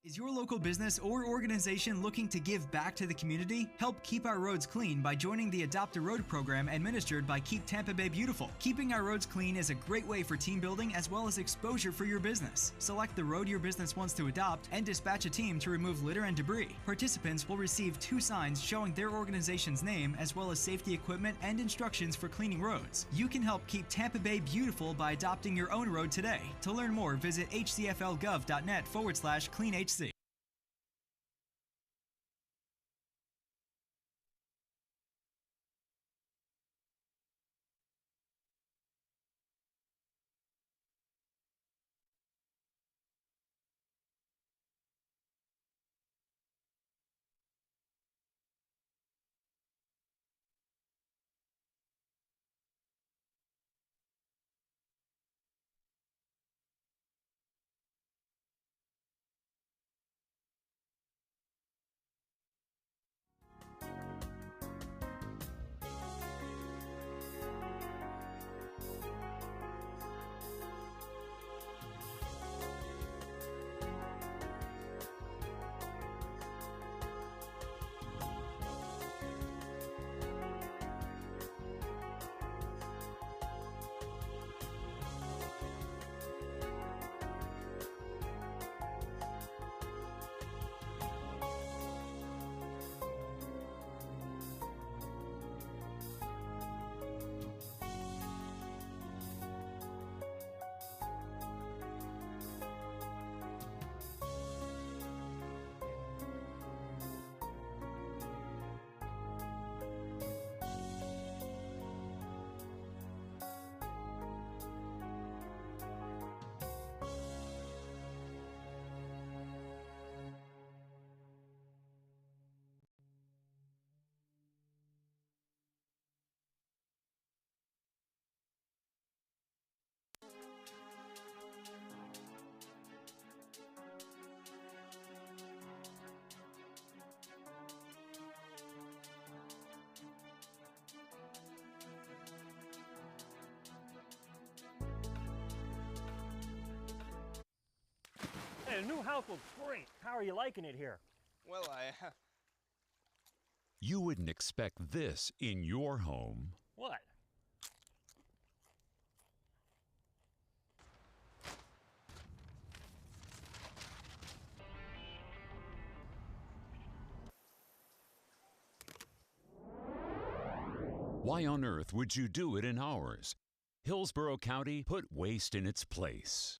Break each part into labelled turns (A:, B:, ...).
A: Is your local business or organization looking to give back to the community? Help keep our roads clean by joining the Adopt a Road program administered by Keep Tampa Bay Beautiful. Keeping our roads clean is a great way for team building as well as exposure for your business. Select the road your business wants to adopt and dispatch a team to remove litter and debris. Participants will receive 2 signs showing their organization's name as well as safety equipment and instructions for cleaning roads. You can help keep Tampa Bay beautiful by adopting your own road today. To learn more, visit hcflgov.net/cleanhc.
B: Hey, the new house looks great. How are you liking it here?
C: Well,
D: You wouldn't expect this in your home.
B: What?
D: Why on earth would you do it in ours? Hillsborough County put waste in its place.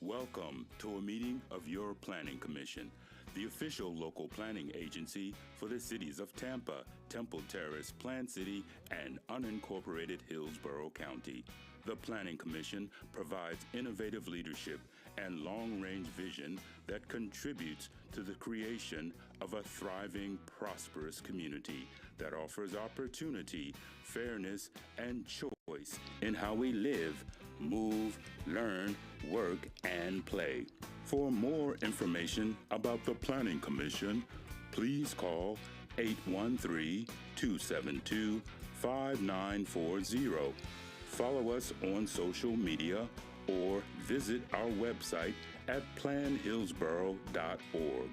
C: Welcome to a meeting of your Planning Commission, the official local planning agency for the cities of Tampa, Temple Terrace, Plant City, and unincorporated Hillsborough County. The Planning Commission provides innovative leadership and long-range vision that contributes to the creation of a thriving, prosperous community that offers opportunity, fairness, and choice in how we live, move, learn, work, and play. For more information about the Planning Commission, please call 813-272-5940. Follow us on social media or visit our website at planhillsborough.org.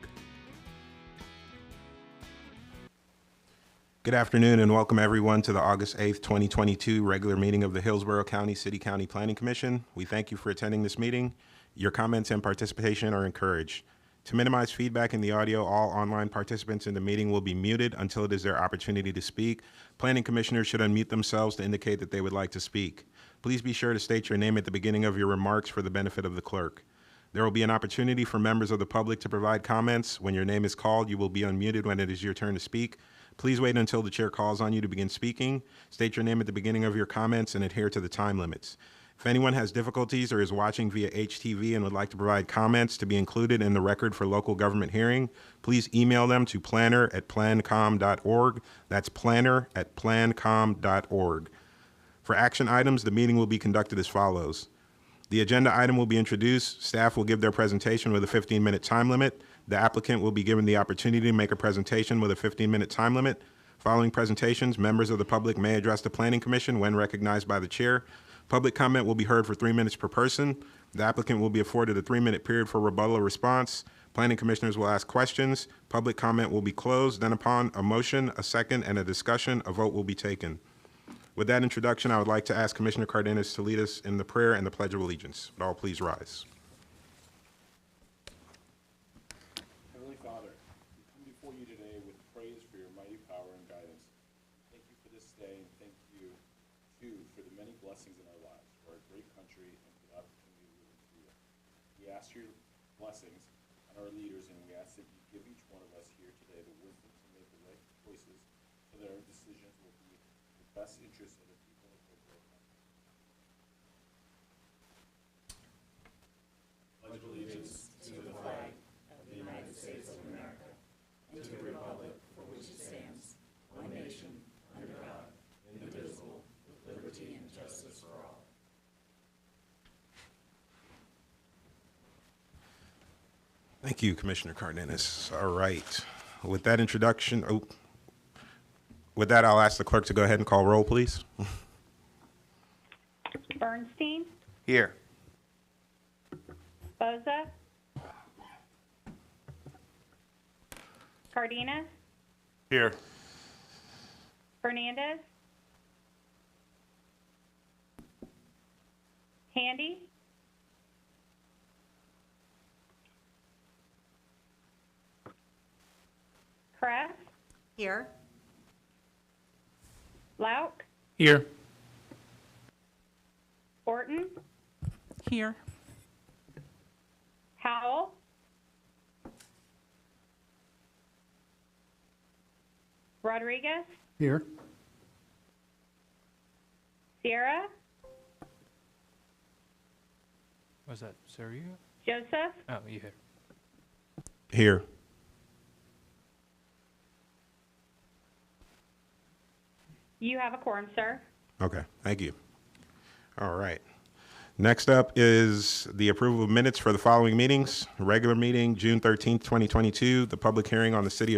E: Good afternoon and welcome everyone to the August 8th, 2022 regular meeting of the Hillsborough County City-County Planning Commission. We thank you for attending this meeting. Your comments and participation are encouraged. To minimize feedback in the audio, all online participants in the meeting will be muted until it is their opportunity to speak. Planning commissioners should unmute themselves to indicate that they would like to speak. Please be sure to state your name at the beginning of your remarks for the benefit of the clerk. There will be an opportunity for members of the public to provide comments. When your name is called, you will be unmuted when it is your turn to speak. Please wait until the chair calls on you to begin speaking. State your name at the beginning of your comments and adhere to the time limits. If anyone has difficulties or is watching via HTV and would like to provide comments to be included in the record for local government hearing, please email them to planner@plancom.org. That's planner@plancom.org. For action items, the meeting will be conducted as follows. The agenda item will be introduced. Staff will give their presentation with a 15-minute time limit. The applicant will be given the opportunity to make a presentation with a 15-minute time limit. Following presentations, members of the public may address the Planning Commission when recognized by the chair. Public comment will be heard for 3 minutes per person. The applicant will be afforded a 3-minute period for rebuttal or response. Planning commissioners will ask questions. Public comment will be closed. Then upon a motion, a second, and a discussion, a vote will be taken. With that introduction, I would like to ask Commissioner Cardenas to lead us in the prayer and the Pledge of Allegiance. Would all please rise.
F: Heavenly Father, we come before you today with praise for your mighty power and guidance. Thank you for this day, and thank you, too, for the many blessings in our lives, for our great country, and for the opportunity to live in freedom. We ask your blessings on our leaders, and we ask that you give each one of us here today the wisdom to make the right choices so that our decisions will be in the best interest of the people of Hillsborough County. Pledge allegiance to the flag of the United States of America and to the republic for which it stands, one nation, under God, indivisible, with liberty and justice for all.
E: Thank you, Commissioner Cardenas. All right. With that introduction, with that, I'll ask the clerk to go ahead and call roll, please.
G: Bernstein,
E: Here.
G: Boza, Cardenas,
F: Here.
G: Fernandez, Handy, Kress,
H: Here.
G: Lauk,
F: Here.
G: Orton,
H: Here.
G: Howell, Rodriguez,
F: Here.
G: Sierra,
I: Was that Sarah?
G: Joseph,
I: Oh, you here?
E: Here.
G: you have a quorum, sir.
E: Okay, thank you. All right. Next up is the approval of minutes for the following meetings. Regular meeting, June 13th, 2022. The public hearing on the City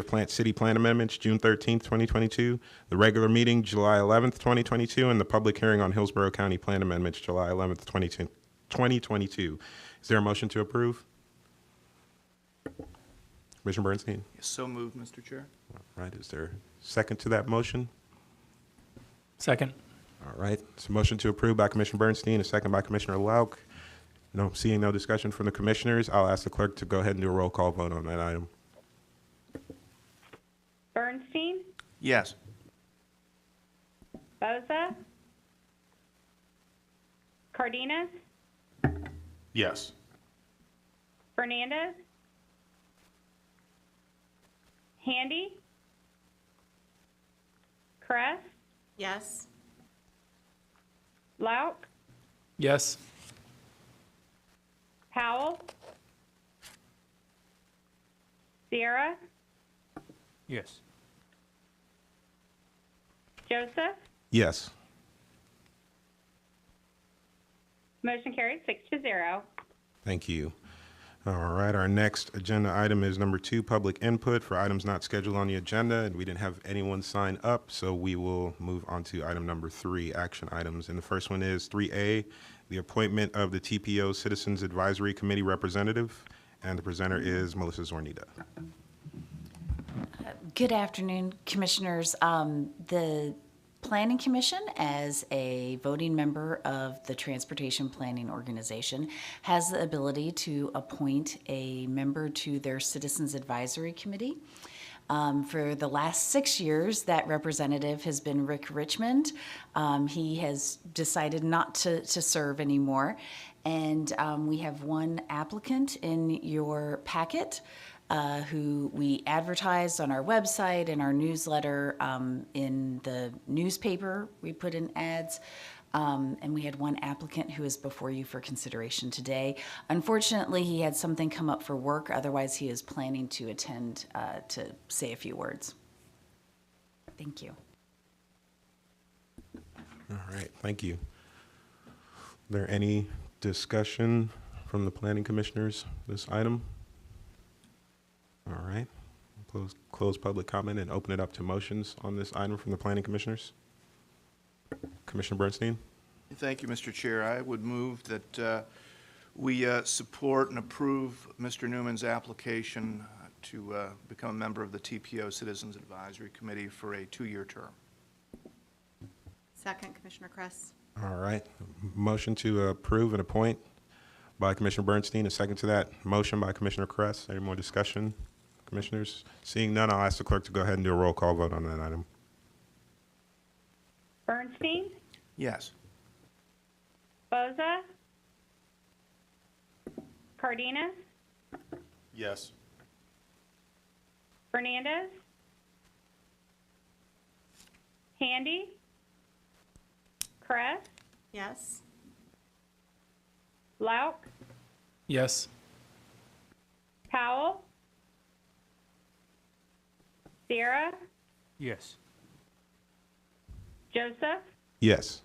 E: Plan Amendments, June 13th, 2022. The regular meeting, July 11th, 2022. And the public hearing on Hillsborough County Plan Amendments, July 11th, 2022. Is there a motion to approve? Commissioner Bernstein?
J: So moved, Mr. Chair.
E: All right, is there a second to that motion?
I: Second.
E: All right, it's a motion to approve by Commissioner Bernstein, a second by Commissioner Lauk. No, seeing no discussion from the commissioners, I'll ask the clerk to go ahead and do a roll call vote on that item.
G: Bernstein,
J: Yes.
G: Boza, Cardenas,
F: Yes.
G: Fernandez, Handy, Kress,
H: Yes.
G: Lauk,
I: Yes.
G: Powell, Sierra,
I: Yes.
G: Joseph.
E: Yes.
G: Motion carried 6-0.
E: Thank you. All right, our next agenda item is number 2, public input for items not scheduled on the agenda, and we didn't have anyone sign up, so we will move on to item number 3, action items. And the first one is 3A, the appointment of the TPO Citizens Advisory Committee representative, and the presenter is Melissa Zornita.
J: Good afternoon, Commissioners. The Planning Commission, as a voting member of the Transportation Planning Organization, has the ability to appoint a member to their Citizens Advisory Committee. For the last 6 years, that representative has been Rick Richmond. He has decided not to serve anymore. And we have one applicant in your packet who we advertised on our website, in our newsletter, in the newspaper. We put in ads. And we had one applicant who is before you for consideration today. Unfortunately, he had something come up for work. Otherwise, he is planning to attend to say a few words. Thank you.
E: All right, thank you. Is there any discussion from the planning commissioners this item? All right, close public comment and open it up to motions on this item from the planning commissioners. Commissioner Bernstein?
K: Thank you, Mr. Chair. I would move that we support and approve Mr. Newman's application to become a member of the TPO Citizens Advisory Committee for a 2-year term.
H: Second, Commissioner Kress.
E: All right, motion to approve and appoint by Commissioner Bernstein, a second to that motion by Commissioner Kress. Any more discussion, commissioners? Seeing none, I'll ask the clerk to go ahead and do a roll call vote on that item.
G: Bernstein,
K: Yes.
G: Boza, Cardenas,
F: Yes.
G: Fernandez, Handy, Kress,
H: Yes.
G: Lauk,
I: Yes.
G: Powell, Sierra,
I: Yes.
G: Joseph.
E: Yes.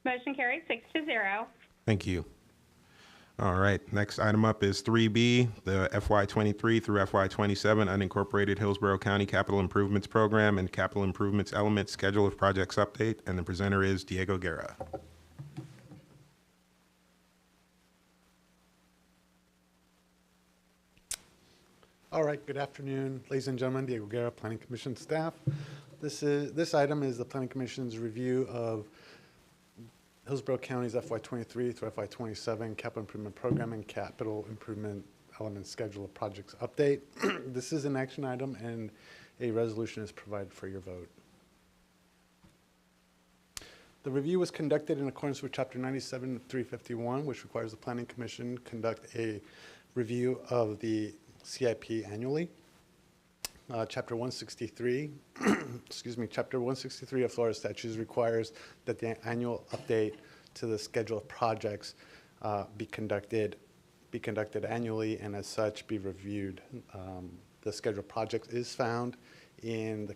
G: Motion carried 6-0.
E: Thank you. All right, next item up is 3B, the FY23 through FY27 unincorporated Hillsborough County Capital Improvements Program and Capital Improvements Element Schedule of Projects Update, and the presenter is Diego Guerra.
L: All right, good afternoon, ladies and gentlemen. Diego Guerra, Planning Commission staff. This item is the Planning Commission's review of Hillsborough County's FY23 through FY27 Capital Improvement Program and Capital Improvement Element Schedule of Projects Update. This is an action item, and a resolution is provided for your vote. The review was conducted in accordance with Chapter 97 of 351, which requires the Planning Commission conduct a review of the CIP annually. Chapter 163, Chapter 163 of Florida statutes requires that the annual update to the schedule of projects be conducted annually, and as such be reviewed. The schedule of projects is found in the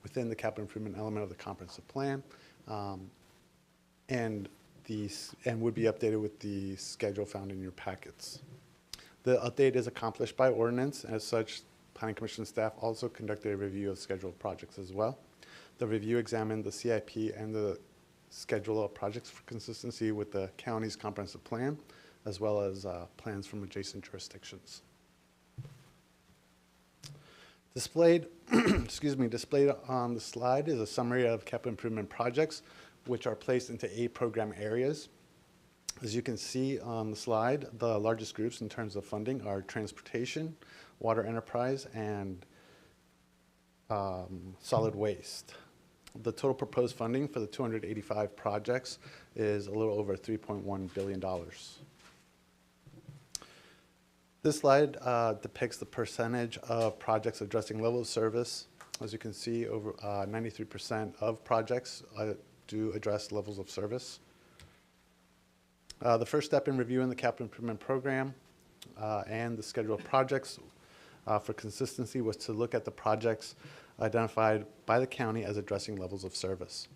L: within the capital improvement element of the comprehensive plan, and would be updated with the schedule found in your packets. The update is accomplished by ordinance. As such, Planning Commission staff also conducted a review of scheduled projects as well. The review examined the CIP and the schedule of projects for consistency with the county's comprehensive plan, as well as plans from adjacent jurisdictions. Displayed, displayed on the slide is a summary of capital improvement projects, which are placed into 8 program areas. As you can see on the slide, the largest groups in terms of funding are transportation, water enterprise, and solid waste. The total proposed funding for the 285 projects is a little over $3.1 billion. This slide depicts the percentage of projects addressing level of service. As you can see, over 93% of projects do address levels of service. The first step in reviewing the capital improvement program and the schedule of projects for consistency was to look at the projects identified by the county as addressing levels of service,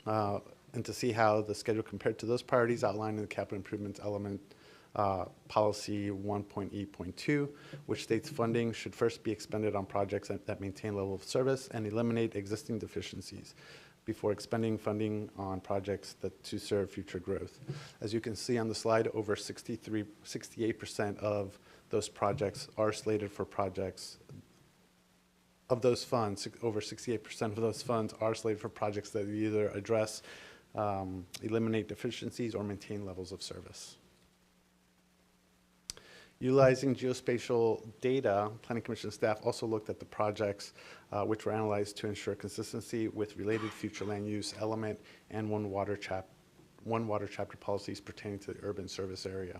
L: and to see how the schedule compared to those priorities outlined in the capital improvements element policy 1.E.2, which states funding should first be expended on projects that maintain level of service and eliminate existing deficiencies before expending funding on projects to serve future growth. As you can see on the slide, over 68% of those projects are slated for projects. Of those funds, over 68% of those funds are slated for projects that either address, eliminate deficiencies, or maintain levels of service. Utilizing geospatial data, Planning Commission staff also looked at the projects which were analyzed to ensure consistency with related future land use element and one water chapter policies pertaining to the urban service area.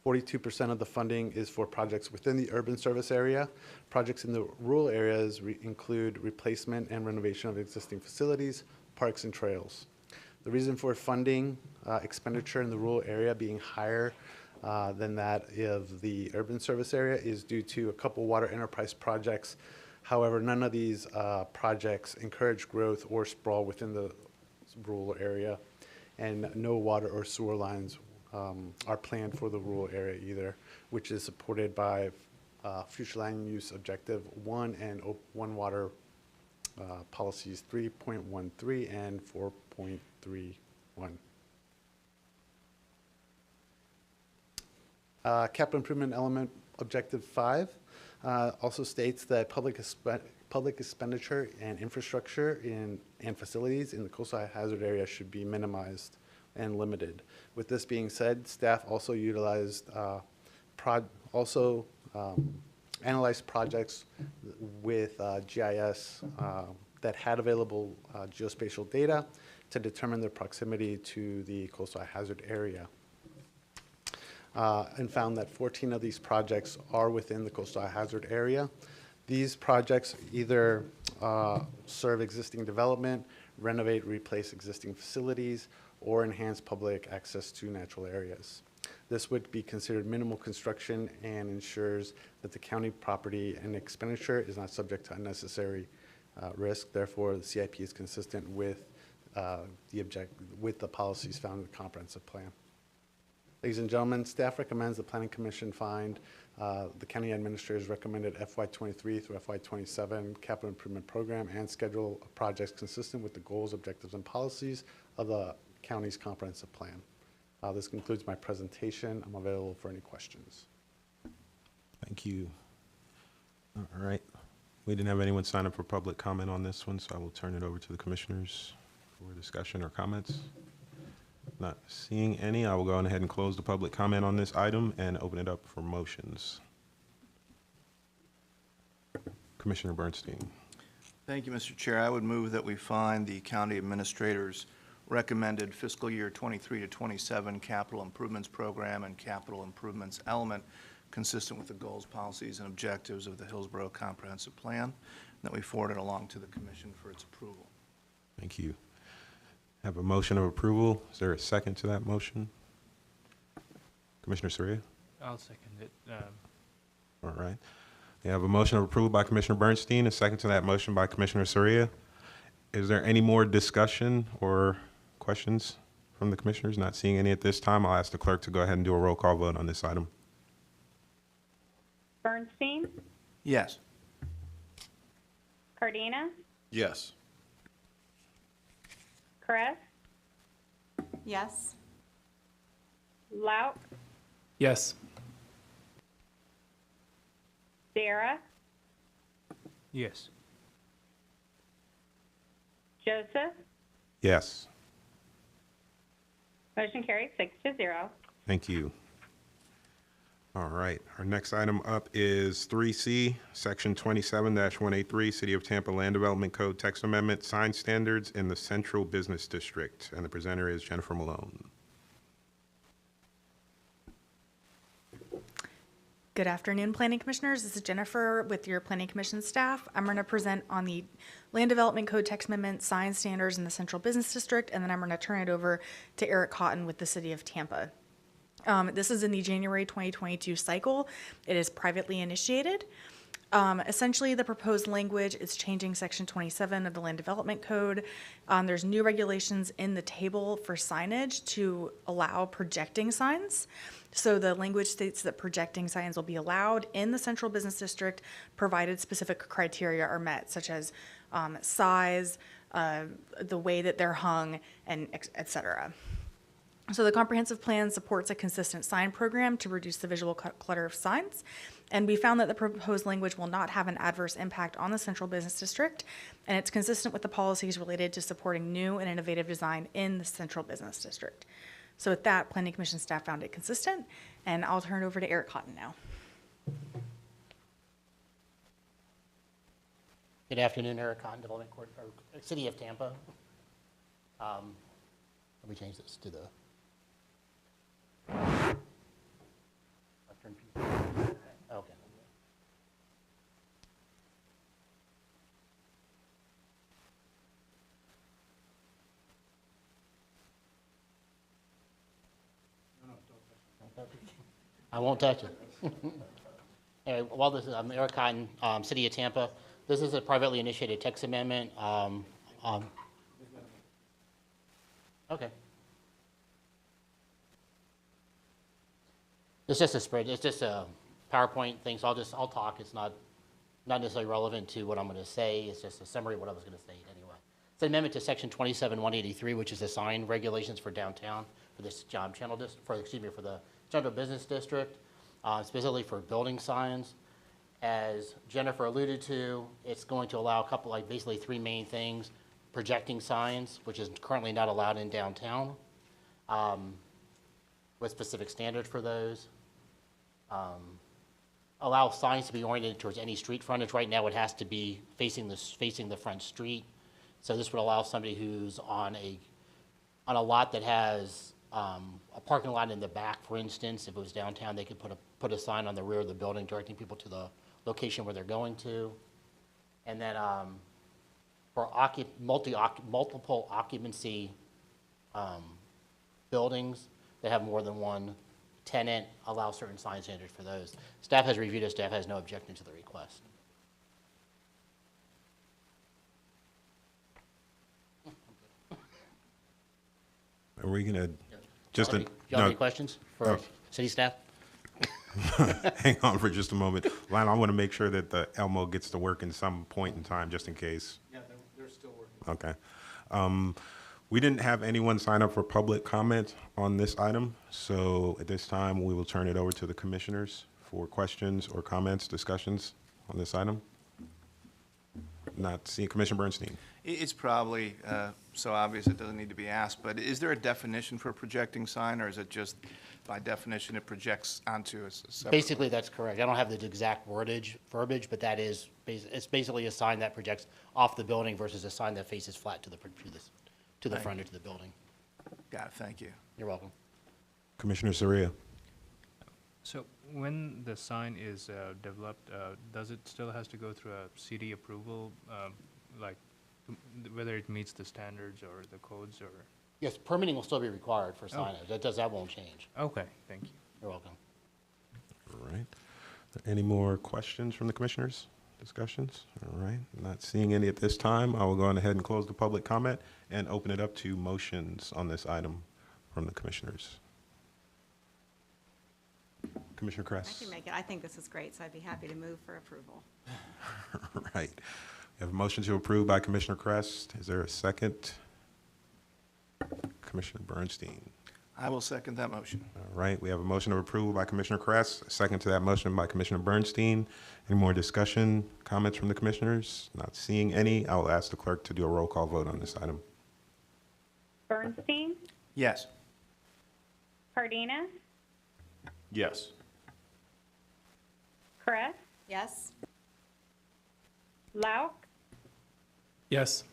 L: 42% of the funding is for projects within the urban service area. Projects in the rural areas include replacement and renovation of existing facilities, parks, and trails. The reason for funding expenditure in the rural area being higher than that of the urban service area is due to a couple water enterprise projects. However, none of these projects encourage growth or sprawl within the rural area, and no water or sewer lines are planned for the rural area either, which is supported by future land use objective 1 and one water policies 3.13 and 4.31. Capital improvement element objective 5 also states that public expenditure and infrastructure and facilities in the coastal hazard area should be minimized and limited. With this being said, staff also utilized analyzed projects with GIS that had available geospatial data to determine their proximity to the coastal hazard area. And found that 14 of these projects are within the coastal hazard area. These projects either serve existing development, renovate, replace existing facilities, or enhance public access to natural areas. This would be considered minimal construction and ensures that the county property and expenditure is not subject to unnecessary risk. Therefore, the CIP is consistent with the policies found in the comprehensive plan. Ladies and gentlemen, staff recommends the Planning Commission find the county administrator's recommended FY23 through FY27 capital improvement program and schedule of projects consistent with the goals, objectives, and policies of the county's comprehensive plan. This concludes my presentation. I'm available for any questions.
E: Thank you. All right. We didn't have anyone sign up for public comment on this one, so I will turn it over to the commissioners for discussion or comments. Not seeing any, I will go ahead and close the public comment on this item and open it up for motions. Commissioner Bernstein.
K: Thank you, Mr. Chair. I would move that we find the county administrator's recommended fiscal year 23 to 27 capital improvements program and capital improvements element consistent with the goals, policies, and objectives of the Hillsborough Comprehensive Plan, and that we forward it along to the Commission for its approval.
E: Thank you. Have a motion of approval. Is there a second to that motion? Commissioner Soria?
I: I'll second it.
E: All right. We have a motion of approval by Commissioner Bernstein, a second to that motion by Commissioner Soria. Is there any more discussion or questions from the commissioners? Not seeing any at this time. I'll ask the clerk to go ahead and do a roll call vote on this item.
G: Bernstein,
K: Yes.
G: Cardina,
F: Yes.
G: Kress,
H: Yes.
G: Lauk,
I: Yes.
G: Sierra,
I: Yes.
G: Joseph.
E: Yes.
G: Motion carried 6-0.
E: Thank you. All right, our next item up is 3C, Section 27-183, City of Tampa Land Development Code Text Amendment, Sign Standards in the Central Business District. And the presenter is Jennifer Malone.
M: Good afternoon, Planning Commissioners. This is Jennifer with your Planning Commission staff. I'm going to present on the Land Development Code Text Amendment, Sign Standards in the Central Business District, and then I'm going to turn it over to Eric Cotton with the City of Tampa. This is in the January 2022 cycle. It is privately initiated. Essentially, the proposed language is changing Section 27 of the Land Development Code. There's new regulations in the table for signage to allow projecting signs. So the language states that projecting signs will be allowed in the Central Business District, provided specific criteria are met, such as size, the way that they're hung, and et cetera. So the comprehensive plan supports a consistent sign program to reduce the visual clutter of signs. And we found that the proposed language will not have an adverse impact on the Central Business District, and it's consistent with the policies related to supporting new and innovative design in the Central Business District. So with that, Planning Commission staff found it consistent, and I'll turn it over to Eric Cotton now.
N: Good afternoon, Eric Cotton, Development Court, or City of Tampa. Let me change this to the. Okay. I won't touch it. Anyway, while this is, I'm Eric Cotton, City of Tampa. This is a privately initiated text amendment. Okay. It's just a spread. It's just a PowerPoint thing. So I'll talk. It's not necessarily relevant to what I'm going to say. It's just a summary of what I was going to say anyway. It's an amendment to Section 27-183, which is the sign regulations for downtown for this job channel for the Central Business District, specifically for building signs. As Jennifer alluded to, it's going to allow a couple, basically three main things: projecting signs, which is currently not allowed in downtown, with specific standards for those. Allow signs to be oriented towards any street frontage. Right now, it has to be facing the front street. So this would allow somebody who's on a lot that has a parking lot in the back, for instance. If it was downtown, they could put a sign on the rear of the building directing people to the location where they're going to. And then for multiple occupancy buildings that have more than one tenant, allow certain sign standards for those. Staff has reviewed it. Staff has no objection to the request.
E: Are we going to
N: Do you have any questions for city staff?
E: Hang on for just a moment. Lionel, I want to make sure that the Elmo gets to work in some point in time, just in case.
F: Yeah, they're still working.
E: Okay. We didn't have anyone sign up for public comment on this item, so at this time, we will turn it over to the commissioners for questions or comments, discussions on this item. Not seeing Commissioner Bernstein.
K: It's probably so obvious it doesn't need to be asked, but is there a definition for a projecting sign, or is it just by definition it projects onto a separate?
N: Basically, that's correct. I don't have the exact verbiage, but that is, it's basically a sign that projects off the building versus a sign that faces flat to the frontage of the building.
K: Got it. Thank you.
N: You're welcome.
E: Commissioner Soria.
I: So when the sign is developed, does it still has to go through a city approval, whether it meets the standards or the codes, or?
N: Yes, permitting will still be required for signage. That won't change.
I: Okay, thank you.
N: You're welcome.
E: All right. Any more questions from the commissioners? Discussions? All right. Not seeing any at this time. I will go on ahead and close the public comment and open it up to motions on this item from the commissioners. Commissioner Kress.
H: I can make it. I think this is great, so I'd be happy to move for approval.
E: Right. We have a motion to approve by Commissioner Kress. Is there a second? Commissioner Bernstein.
K: I will second that motion.
E: All right. We have a motion of approval by Commissioner Kress, a second to that motion by Commissioner Bernstein. Any more discussion, comments from the commissioners? Not seeing any. I will ask the clerk to do a roll call vote on this item.
G: Bernstein,
K: Yes.
G: Cardenas,
F: Yes.
G: Kress,
H: Yes?
G: Lauk,
I: Yes.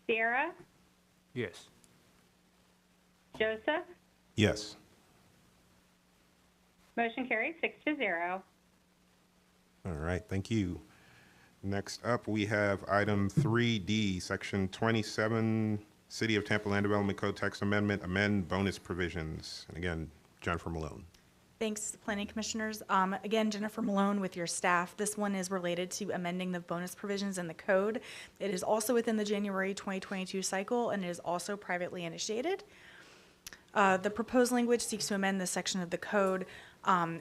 G: Sierra,
I: Yes.
G: Joseph.
E: Yes.
G: Motion carries 6-0.
E: All right, thank you. Next up, we have item 3D, section 27, City of Tampa Land Development Code Text Amendment, amend bonus provisions. And again, Jennifer Malone.
M: Thanks, Planning Commissioners. Again, Jennifer Malone with your staff. This one is related to amending the bonus provisions in the code. It is also within the January 2022 cycle, and it is also privately initiated. The proposed language seeks to amend this section of the code.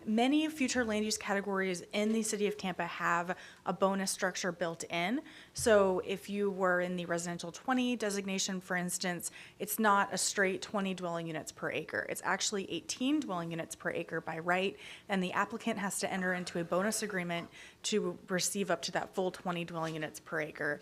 M: Many future land use categories in the city of Tampa have a bonus structure built in. So if you were in the residential 20 designation, for instance, it's not a straight 20 dwelling units per acre. It's actually 18 dwelling units per acre by right, and the applicant has to enter into a bonus agreement to receive up to that full 20 dwelling units per acre.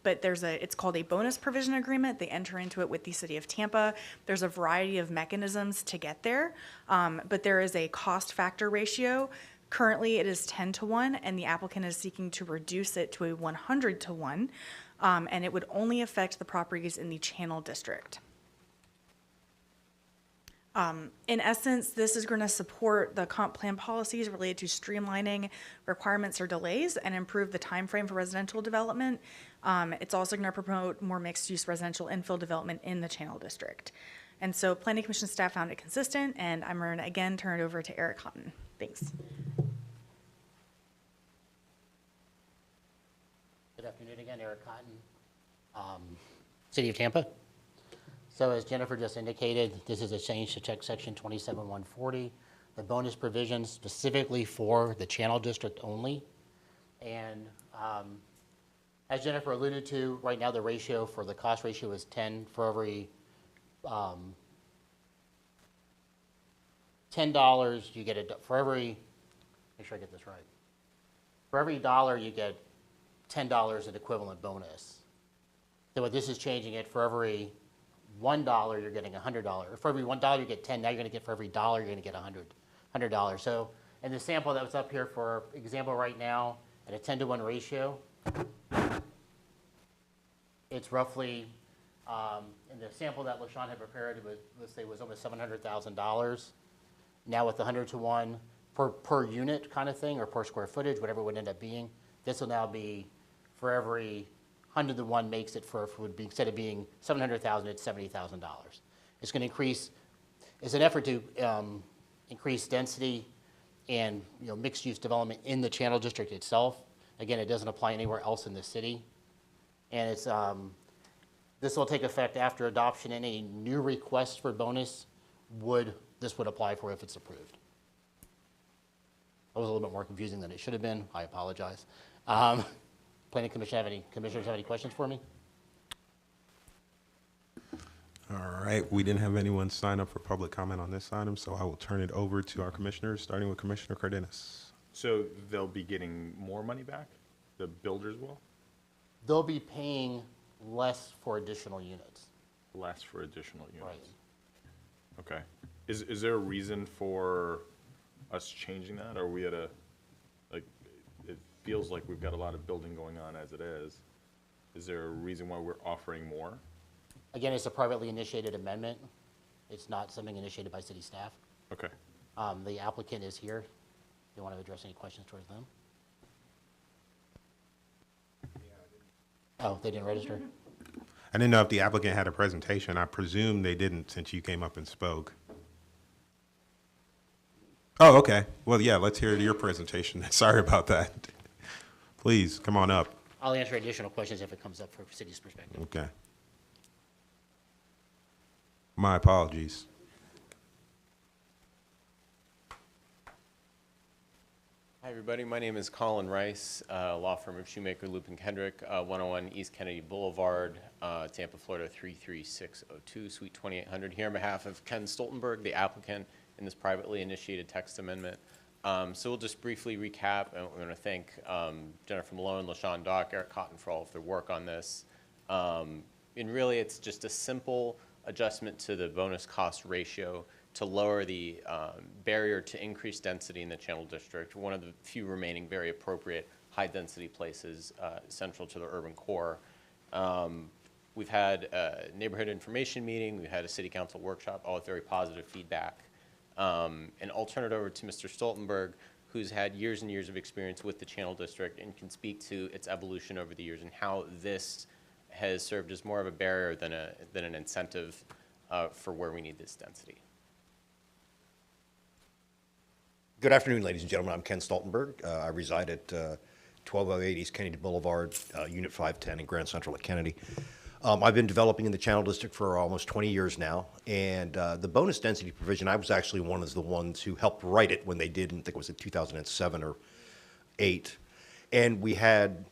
M: But it's called a bonus provision agreement. They enter into it with the city of Tampa. There's a variety of mechanisms to get there, but there is a cost factor ratio. Currently, it is 10-1, and the applicant is seeking to reduce it to a 100-1, and it would only affect the properties in the Channel District. In essence, this is going to support the comp plan policies related to streamlining requirements or delays and improve the time frame for residential development. It's also going to promote more mixed-use residential infill development in the Channel District. And so Planning Commission staff found it consistent, and I'm going to again turn it over to Eric Cotton. Thanks.
N: Good afternoon again, Eric Cotton, City of Tampa. So as Jennifer just indicated, this is a change to check section 27-140, the bonus provisions specifically for the Channel District only. And as Jennifer alluded to, right now the ratio for the cost ratio is 10 for every $10 you get for every, make sure I get this right. For every $1 you get $10 in equivalent bonus. So what this is changing it, for every $1 you're getting $100. For every $1 you get 10. Now you're going to get, for every $1 you're going to get $100. So in the sample that was up here, for example, right now at a 10-1 ratio, it's roughly in the sample that LaShawn had prepared, it was, let's say, was almost $700,000. Now with the 100-1 per unit kind of thing, or per square footage, whatever it would end up being, this will now be for every 100-1 makes it for would be, instead of being $700,000, it's $70,000. It's going to increase. It's an effort to increase density and mixed-use development in the Channel District itself. Again, it doesn't apply anywhere else in the city, and it's this will take effect after adoption. Any new requests for bonus this would apply for if it's approved. That was a little bit more confusing than it should have been. I apologize. Planning Commission commissioners have any questions for me?
E: All right, we didn't have anyone sign up for public comment on this item, so I will turn it over to our commissioners, starting with Commissioner Cardenas.
F: So they'll be getting more money back? The builders will?
N: They'll be paying less for additional units.
F: Less for additional units?
N: Right.
F: Okay. Is there a reason for us changing that? Or are we at a, like, it feels like we've got a lot of building going on as it is. Is there a reason why we're offering more?
N: Again, it's a privately initiated amendment. It's not something initiated by city staff.
F: Okay.
N: The applicant is here. Do you want to address any questions towards them? Oh, they didn't register?
E: I didn't know if the applicant had a presentation. I presume they didn't since you came up and spoke. Oh, okay. Well, yeah, let's hear your presentation. Sorry about that. Please, come on up.
N: I'll answer additional questions if it comes up from city's perspective.
E: Okay. My apologies.
O: Hi, everybody. My name is Colin Rice, law firm of Shoemaker, Loop & Kendrick, 101 East Kennedy Boulevard, Tampa, Florida, 33602, Suite 2800. Here on behalf of Ken Stoltenberg, the applicant in this privately initiated text amendment. So we'll just briefly recap, and we're going to thank Jennifer Malone, LaShawn Dock, Eric Cotton for all of their work on this. And really, it's just a simple adjustment to the bonus cost ratio to lower the barrier to increased density in the Channel District, one of the few remaining very appropriate high-density places central to the urban core. We've had a neighborhood information meeting, we've had a city council workshop, all with very positive feedback. And I'll turn it over to Mr. Stoltenberg, who's had years and years of experience with the Channel District and can speak to its evolution over the years and how this has served as more of a barrier than an incentive for where we need this density.
P: Good afternoon, ladies and gentlemen. I'm Ken Stoltenberg. I reside at 1208 East Kennedy Boulevard, Unit 510 in Grand Central at Kennedy. I've been developing in the Channel District for almost 20 years now, and the bonus density provision, I was actually one of the ones who helped write it when they did, I think it was in 2007 or 8, and we had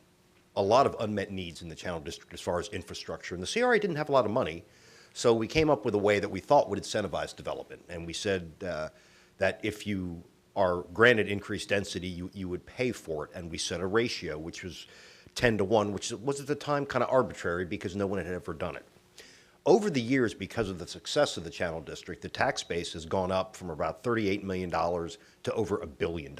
P: a lot of unmet needs in the Channel District as far as infrastructure, and the CRA didn't have a lot of money, so we came up with a way that we thought would incentivize development, and we said that if you are granted increased density, you would pay for it, and we set a ratio, which was 10 to 1, which was at the time kind of arbitrary because no one had ever done it. Over the years, because of the success of the Channel District, the tax base has gone up from about $38 million to over $1 billion.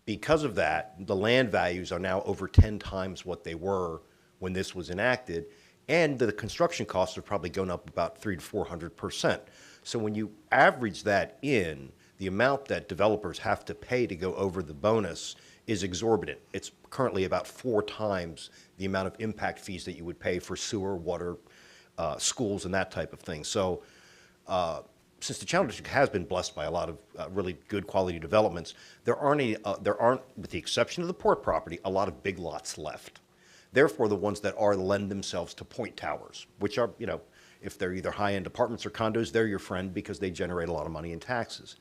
P: Because of that, the land values are now over 10 times what they were when this was enacted, and the construction costs have probably gone up about 300 to 400%. So when you average that in, the amount that developers have to pay to go over the bonus is exorbitant. It's currently about 4 times the amount of impact fees that you would pay for sewer, water, schools, and that type of thing. So since the Channel District has been blessed by a lot of really good quality developments, there aren't, with the exception of the port property, a lot of big lots left. Therefore, the ones that are lend themselves to point towers, which are, you know, if they're either high-end apartments or condos, they're your friend because they generate a lot of money in taxes.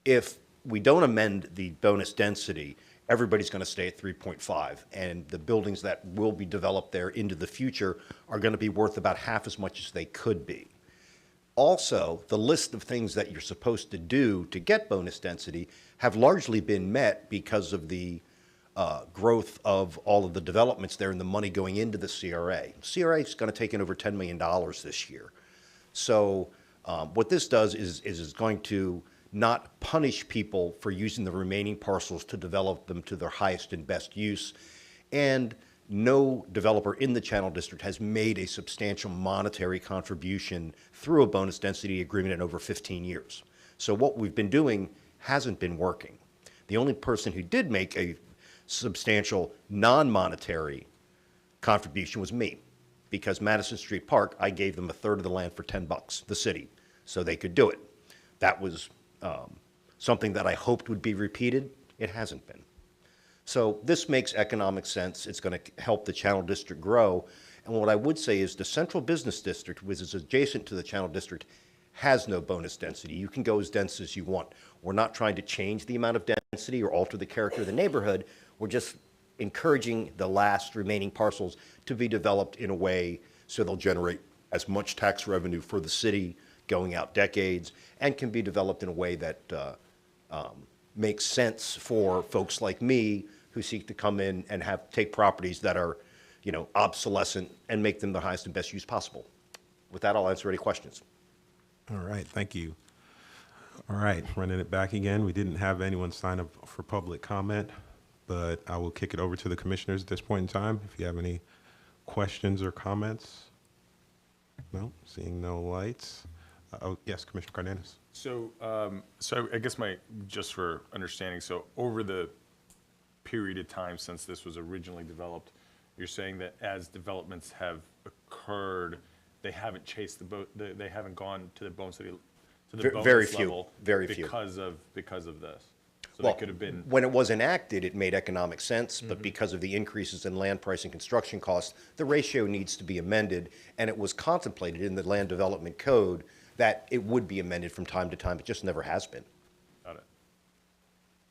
P: If we don't amend the bonus density, everybody's going to stay at 3.5, and the buildings that will be developed there into the future are going to be worth about half as much as they could be. Also, the list of things that you're supposed to do to get bonus density have largely been met because of the growth of all of the developments there and the money going into the CRA. CRA is going to take in over $10 million this year. So what this does is going to not punish people for using the remaining parcels to develop them to their highest and best use. And no developer in the Channel District has made a substantial monetary contribution through a bonus density agreement in over 15 years. So what we've been doing hasn't been working. The only person who did make a substantial non-monetary contribution was me, because Madison Street Park, I gave them a third of the land for $10, the city, so they could do it. That was something that I hoped would be repeated. It hasn't been. So this makes economic sense. It's going to help the Channel District grow. And what I would say is the Central Business District, which is adjacent to the Channel District, has no bonus density. You can go as dense as you want. We're not trying to change the amount of density or alter the character of the neighborhood. We're just encouraging the last remaining parcels to be developed in a way so they'll generate as much tax revenue for the city going out decades, and can be developed in a way that makes sense for folks like me who seek to come in and take properties that are, you know, obsolescent and make them the highest and best use possible. With that, I'll answer any questions.
E: All right, thank you. All right, running it back again. We didn't have anyone sign up for public comment, but I will kick it over to the commissioners at this point in time. If you have any questions or comments. No, seeing no lights. Oh, yes, Commissioner Cardenas.
F: So I guess just for understanding, so over the period of time since this was originally developed, you're saying that as developments have occurred, they haven't chased they haven't gone to the bonus level.
P: Very few.
F: Because of this. So
P: well,
F: they could have been.
P: When it was enacted, it made economic sense, but because of the increases in land price and construction costs, the ratio needs to be amended, and it was contemplated in the Land Development Code that it would be amended from time to time. It just never has been.
F: Got it.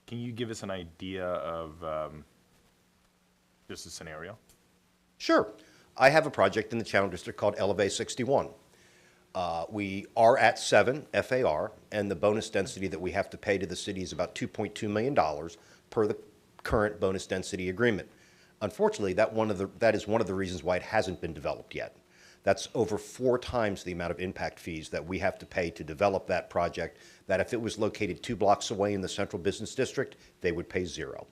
F: Can you give us an idea of just a scenario?
P: Sure. I have a project in the Channel District called Elevate 61. We are at 7 FAR, and the bonus density that we have to pay to the city is about $2.2 million per the current bonus density agreement. Unfortunately, that is one of the reasons why it hasn't been developed yet. That's over 4 times the amount of impact fees that we have to pay to develop that project, that if it was located 2 blocks away in the central business district, they would pay 0.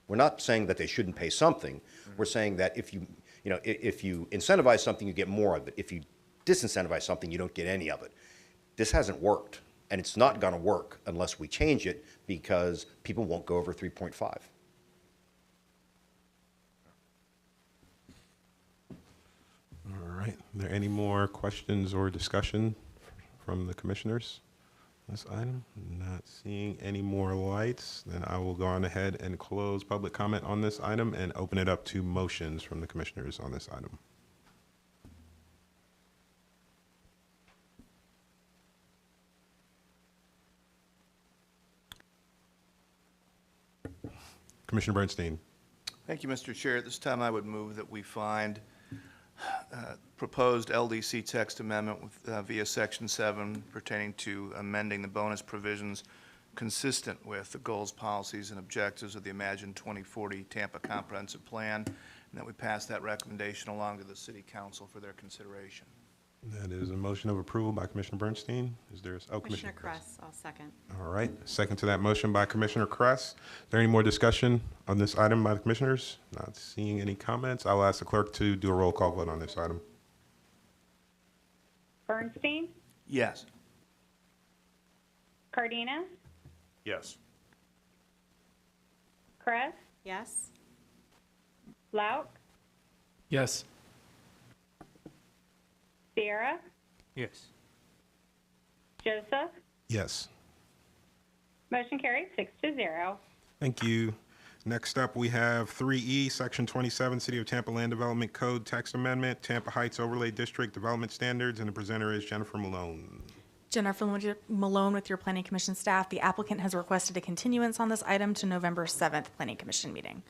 P: We're not saying that they shouldn't pay something. We're saying that if you incentivize something, you get more of it. If you disincentivize something, you don't get any of it. This hasn't worked, and it's not going to work unless we change it, because people won't go over 3.5.
E: All right. Are there any more questions or discussion from the commissioners on this item? Not seeing any more lights, then I will go on ahead and close public comment on this item and open it up to motions from the commissioners on this item. Commissioner Bernstein.
K: Thank you, Mr. Chair. At this time, I would move that we find proposed LDC text amendment via Section 7 pertaining to amending the bonus provisions consistent with the goals, policies, and objectives of the Imagine 2040 Tampa Comprehensive Plan, and that we pass that recommendation along to the City Council for their consideration.
E: That is a motion of approval by Commissioner Bernstein. Is there?
H: Commissioner Kress, I'll second.
E: All right. Second to that motion by Commissioner Kress. Is there any more discussion on this item by the commissioners? Not seeing any comments. I'll ask the clerk to do a roll call vote on this item.
G: Bernstein?
K: Yes.
G: Cardenas?
F: Yes.
G: Kress?
H: Yes.
G: Lauk?
I: Yes.
G: Sierra?
I: Yes.
G: Joseph?
E: Yes.
G: Motion carried 6-0.
E: Thank you. Next up, we have 3E, Section 27, City of Tampa Land Development Code Text Amendment, Tampa Heights Overlay District Development Standards, and the presenter is Jennifer Malone.
M: Jennifer Malone with your Planning Commission staff. The applicant has requested a continuance on this item to November 7th Planning Commission meeting.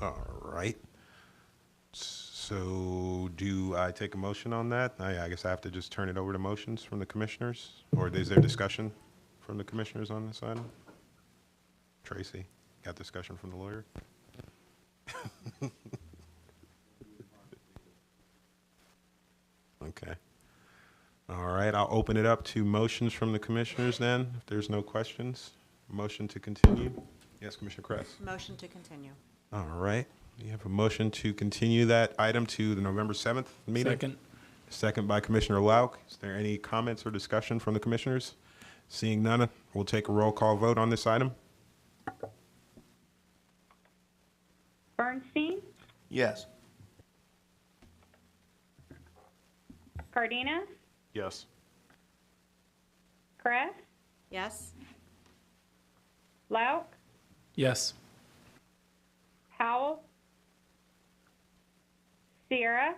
E: All right. So do I take a motion on that? I guess I have to just turn it over to motions from the commissioners, or is there discussion from the commissioners on this item? Tracy, got discussion from the lawyer? Okay. All right, I'll open it up to motions from the commissioners then, if there's no questions. Motion to continue? Yes, Commissioner Kress.
H: Motion to continue.
E: All right. You have a motion to continue that item to the November 7th meeting?
I: Second.
E: Second by Commissioner Lauk. Is there any comments or discussion from the commissioners? Seeing none, we'll take a roll call vote on this item.
G: Bernstein?
K: Yes.
G: Cardenas?
F: Yes.
G: Kress?
H: Yes.
G: Lauk?
I: Yes.
G: Howell? Sierra?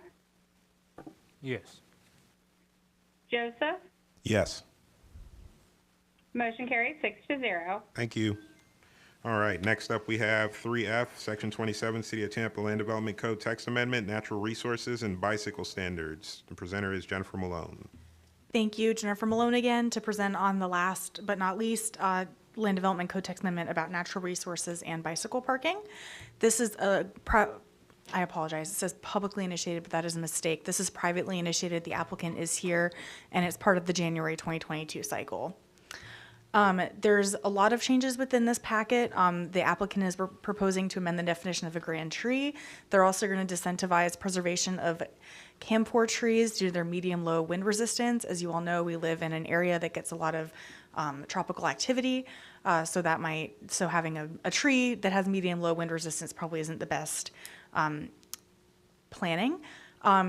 I: Yes.
G: Joseph?
E: Yes.
G: Motion carried 6-0.
E: Thank you. All right, next up we have 3F, Section 27, City of Tampa Land Development Code Text Amendment, Natural Resources and Bicycle Standards. The presenter is Jennifer Malone.
M: Thank you, Jennifer Malone again, to present on the last but not least Land Development Code Text Amendment about natural resources and bicycle parking. This is I apologize, it says publicly initiated, but that is a mistake. This is privately initiated. The applicant is here, and it's part of the January 2022 cycle. There's a lot of changes within this packet. The applicant is proposing to amend the definition of a grand tree. They're also going to disincentivize preservation of camphor trees due to their medium-low wind resistance. As you all know, we live in an area that gets a lot of tropical activity, so having a tree that has medium-low wind resistance probably isn't the best planning.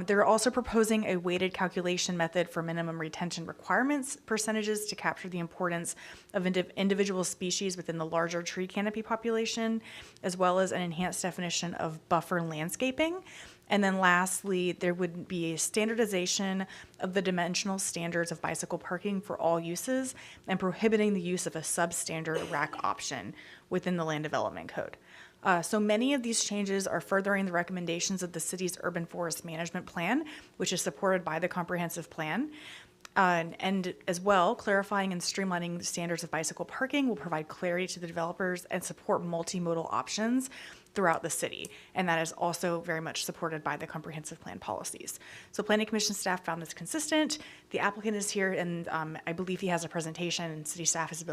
M: They're also proposing a weighted calculation method for minimum retention requirements percentages to capture the importance of individual species within the larger tree canopy population, as well as an enhanced definition of buffer landscaping. And then lastly, there would be a standardization of the dimensional standards of bicycle parking for all uses and prohibiting the use of a substandard rack option within the Land Development Code. So many of these changes are furthering the recommendations of the city's urban forest management plan, which is supported by the comprehensive plan. And as well, clarifying and streamlining the standards of bicycle parking will provide clarity to the developers and support multimodal options throughout the city. And that is also very much supported by the comprehensive plan policies. So Planning Commission staff found this consistent. The applicant is here, and I believe he has a presentation, and city staff is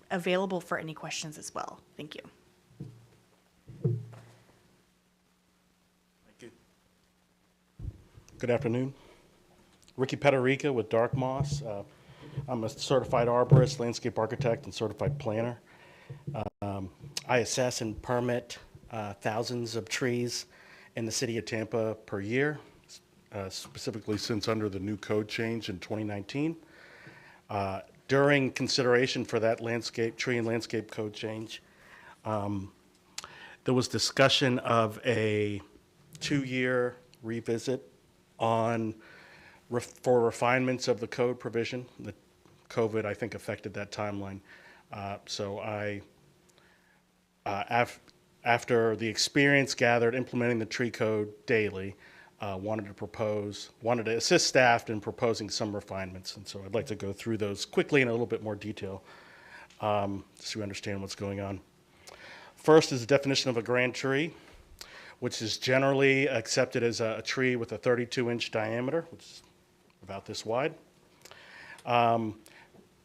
M: available for any questions as well. Thank you.
Q: Good afternoon. Ricky Pederica with Dark Moss. I'm a certified arborist, landscape architect, and certified planner. I assess and permit thousands of trees in the city of Tampa per year, specifically since under the new code change in 2019. During consideration for that tree and landscape code change, there was discussion of a 2-year revisit for refinements of the code provision. The COVID, I think, affected that timeline. So after the experience gathered implementing the tree code daily, wanted to assist staff in proposing some refinements. And so I'd like to go through those quickly in a little bit more detail so you understand what's going on. First is the definition of a grand tree, which is generally accepted as a tree with a 32-inch diameter, which is about this wide,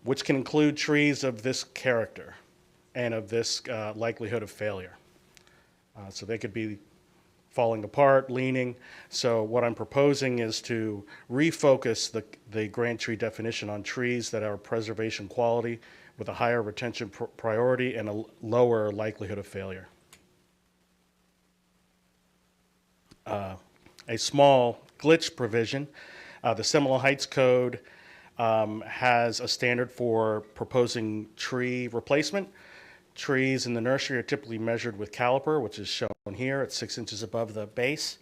Q: which can include trees of this character and of this likelihood of failure. So they could be falling apart, leaning. So what I'm proposing is to refocus the grand tree definition on trees that are preservation quality with a higher retention priority and a lower likelihood of failure. A small glitch provision. The Seminole Heights Code has a standard for proposing tree replacement. Trees in the nursery are typically measured with caliper, which is shown here at 6 inches above the base.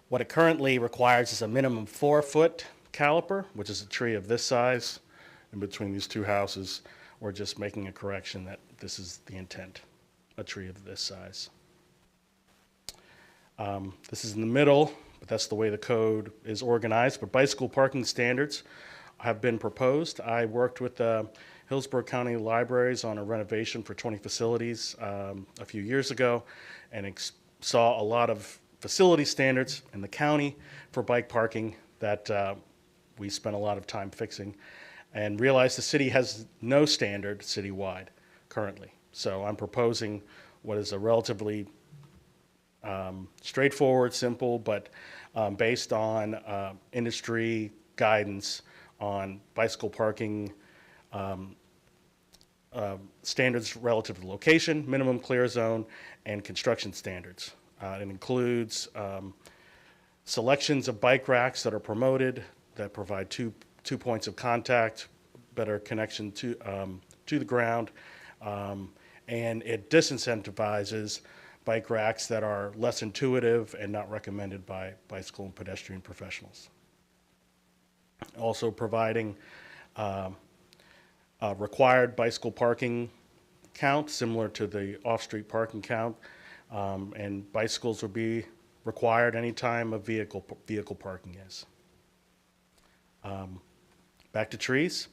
Q: What it currently requires is a minimum 4-foot caliper, which is a tree of this size. In between these two houses, we're just making a correction that this is the intent, a tree of this size. This is in the middle, but that's the way the code is organized. But bicycle parking standards have been proposed. I worked with Hillsborough County Libraries on a renovation for 20 facilities a few years ago, and saw a lot of facility standards in the county for bike parking that we spent a lot of time fixing, and realized the city has no standard citywide currently. So I'm proposing what is a relatively straightforward, simple, but based on industry guidance on bicycle parking standards relative to location, minimum clear zone, and construction standards. It includes selections of bike racks that are promoted, that provide two points of contact, better connection to the ground, and it disincentivizes bike racks that are less intuitive and not recommended by bicycle and pedestrian professionals. Also providing required bicycle parking count, similar to the off-street parking count, and bicycles will be required anytime a vehicle parking is. Back to trees.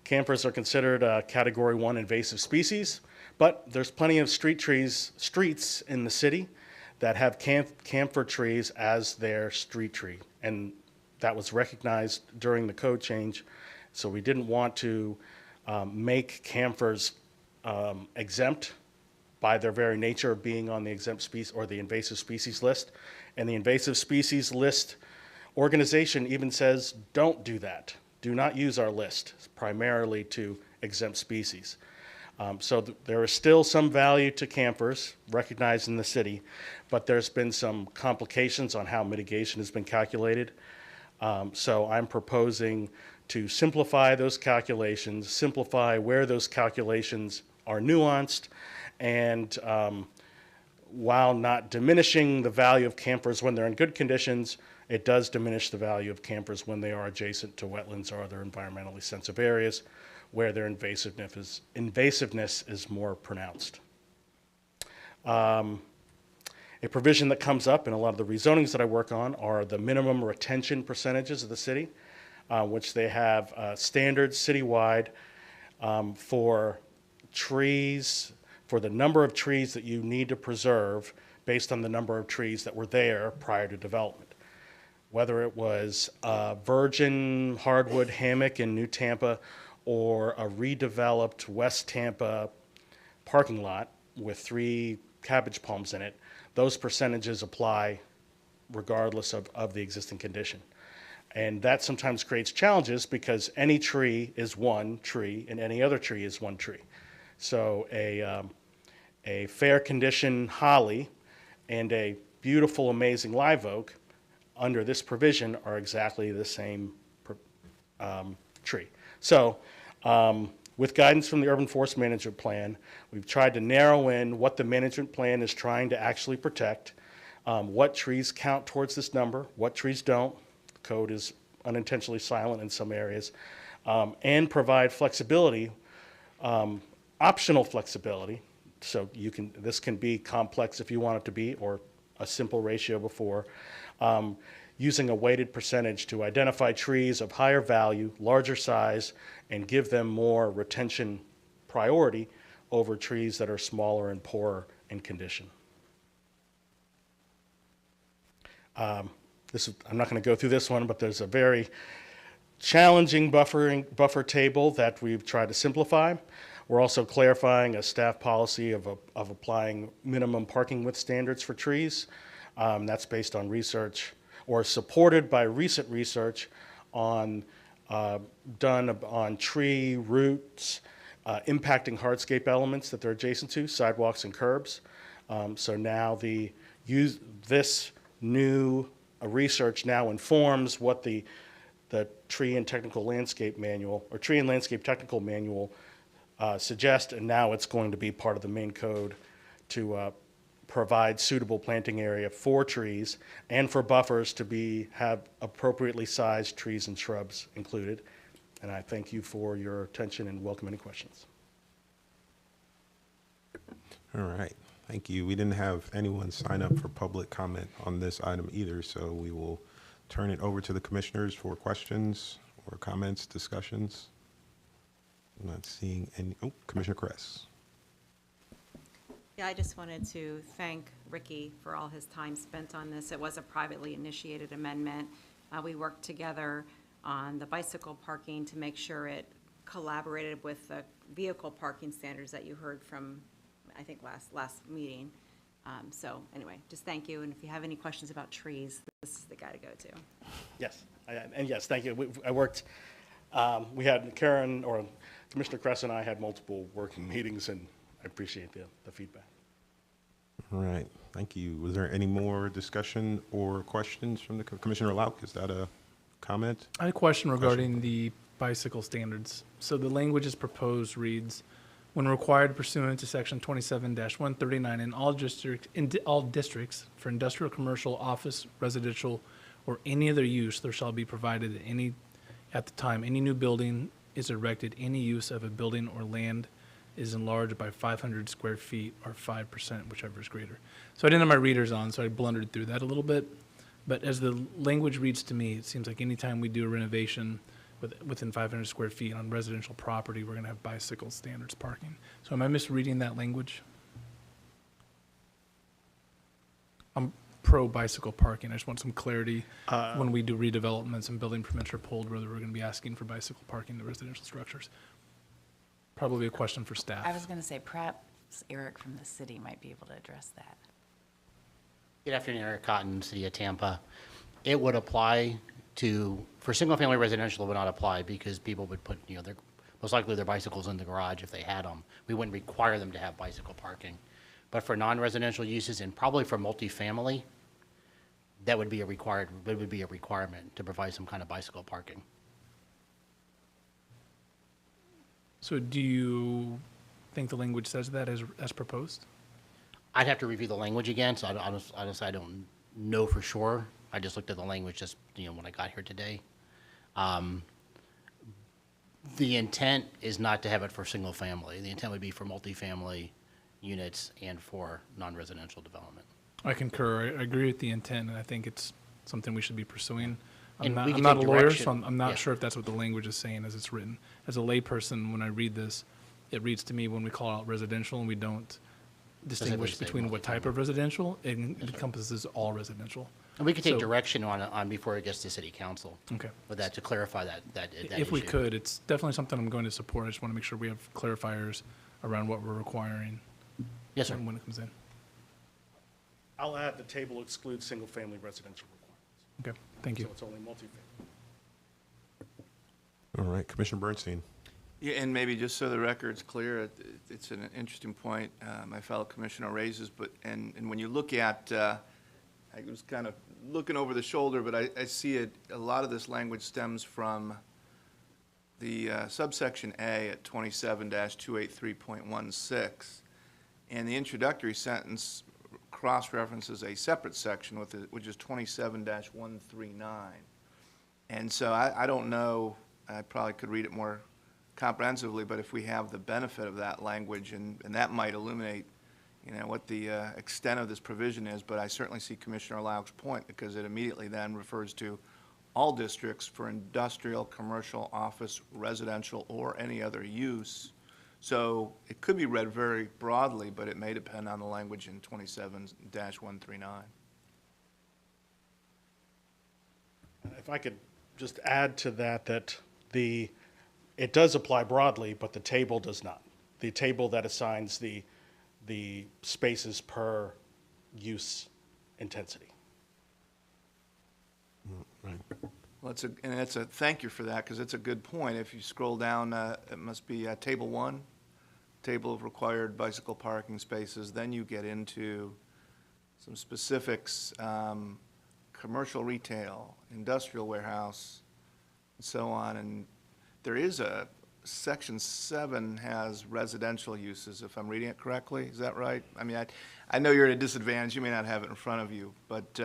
Q: Campers are considered a Category 1 invasive species, but there's plenty of streets in the city that have camphor trees as their street tree, and that was recognized during the code change. So we didn't want to make camphors exempt by their very nature of being on the exempt species or the invasive species list. And the invasive species list organization even says, don't do that. Do not use our list primarily to exempt species. So there is still some value to camphors recognized in the city, but there's been some complications on how mitigation has been calculated. So I'm proposing to simplify those calculations, simplify where those calculations are nuanced, and while not diminishing the value of camphors when they're in good conditions, it does diminish the value of camphors when they are adjacent to wetlands or other environmentally sensitive areas where their invasiveness is more pronounced. A provision that comes up in a lot of the rezonings that I work on are the minimum retention percentages of the city, which they have standards citywide for trees, for the number of trees that you need to preserve based on the number of trees that were there prior to development. Whether it was a virgin hardwood hammock in New Tampa or a redeveloped West Tampa parking lot with 3 cabbage palms in it, those percentages apply regardless of the existing condition. And that sometimes creates challenges because any tree is one tree and any other tree is one tree. So a fair condition holly and a beautiful, amazing live oak under this provision are exactly the same tree. So with guidance from the Urban Forest Management Plan, we've tried to narrow in what the management plan is trying to actually protect, what trees count towards this number, what trees don't. The code is unintentionally silent in some areas, and provide flexibility, optional flexibility. So this can be complex if you want it to be, or a simple ratio before, using a weighted percentage to identify trees of higher value, larger size, and give them more retention priority over trees that are smaller and poorer in condition. I'm not going to go through this one, but there's a very challenging buffer table that we've tried to simplify. We're also clarifying a staff policy of applying minimum parking width standards for trees. That's based on research or supported by recent research done on tree roots impacting hardscape elements that they're adjacent to, sidewalks and curbs. So now this new research now informs what the Tree and Technical Landscape Manual, or Tree and Landscape Technical Manual, suggest, and now it's going to be part of the main code to provide suitable planting area for trees and for buffers to have appropriately sized trees and shrubs included. And I thank you for your attention and welcome any questions.
E: All right, thank you. We didn't have anyone sign up for public comment on this item either, so we will turn it over to the commissioners for questions or comments, discussions. I'm not seeing any. Oh, Commissioner Kress.
H: Yeah, I just wanted to thank Ricky for all his time spent on this. It was a privately initiated amendment. We worked together on the bicycle parking to make sure it collaborated with the vehicle parking standards that you heard from, I think, last meeting. So anyway, just thank you. And if you have any questions about trees, this is the guy to go to.
Q: Yes, and yes, thank you. I worked, we had Karen, or Commissioner Kress and I had multiple working meetings, and I appreciate the feedback.
E: All right, thank you. Was there any more discussion or questions from the Commissioner Lauk? Is that a comment?
R: I had a question regarding the bicycle standards. So the language as proposed reads, when required pursuant to section 27-139 in all districts for industrial, commercial, office, residential, or any other use, there shall be provided at the time any new building is erected, any use of a building or land is enlarged by 500 square feet or 5%, whichever is greater. So I didn't have my readers on, so I blundered through that a little bit. But as the language reads to me, it seems like anytime we do a renovation within 500 square feet on residential property, we're going to have bicycle standards parking. So am I misreading that language? I'm pro bicycle parking. I just want some clarity when we do redevelopments and building permits are pulled, whether we're going to be asking for bicycle parking in the residential structures. Probably a question for staff.
J: I was going to say perhaps Eric from the city might be able to address that.
N: Good afternoon, Eric Cotton, City of Tampa. It would apply for single-family residential, it would not apply because people would put, most likely their bicycles in the garage if they had them. We wouldn't require them to have bicycle parking. But for non-residential uses and probably for multifamily, that would be a requirement to provide some kind of bicycle parking.
R: So do you think the language says that as proposed?
N: I'd have to review the language again, so honestly, I don't know for sure. I just looked at the language just, when I got here today. The intent is not to have it for single family. The intent would be for multifamily units and for non-residential development.
R: I concur. I agree with the intent, and I think it's something we should be pursuing. I'm
N: And we
R: not
N: can
R: a
N: take
R: lawyer,
N: direction.
R: so I'm not
N: Yeah.
R: sure if that's what the language is saying as it's written. As a layperson, when I read this, it reads to me when we call out residential and we don't distinguish
N: say
R: between what type of residential. It encompasses all residential.
N: And we could take
R: So-
N: direction on before it gets to city council.
R: Okay.
N: With that, to clarify that
R: If we
N: issue.
R: could, it's definitely something I'm going to support. I just want to make sure we have clarifiers around what we're requiring.
N: Yes, sir.
R: When it comes in.
Q: I'll add the table excludes single-family residential requirements.
R: Okay, thank you.
Q: So it's only multifamily.
E: All right, Commissioner Bernstein.
K: Yeah, and maybe just so the record's clear, it's an interesting point my fellow commissioner raises, but, and when you look at, I was kind of looking over the shoulder, but I see it, a lot of this language stems from the subsection A at 27-283.16, and the introductory sentence cross-references a separate section with it, which is 27-139. And so I don't know, I probably could read it more comprehensively, but if we have the benefit of that language, and that might illuminate, you know, what the extent of this provision is, but I certainly see Commissioner Lauk's point, because it immediately then refers to all districts for industrial, commercial, office, residential, or any other use. So it could be read very broadly, but it may depend on the language in 27-139.
Q: If I could just add to that, it does apply broadly, but the table does not. The table that assigns the spaces per use intensity.
E: Right.
K: Well, thank you for that, because it's a good point. If you scroll down, it must be Table 1, Table of Required Bicycle Parking Spaces, then you get into some specifics, commercial retail, industrial warehouse, and so on, and there is Section 7 has residential uses, if I'm reading it correctly. Is that right? I mean, I know you're at a disadvantage. You may not have it in front of you, but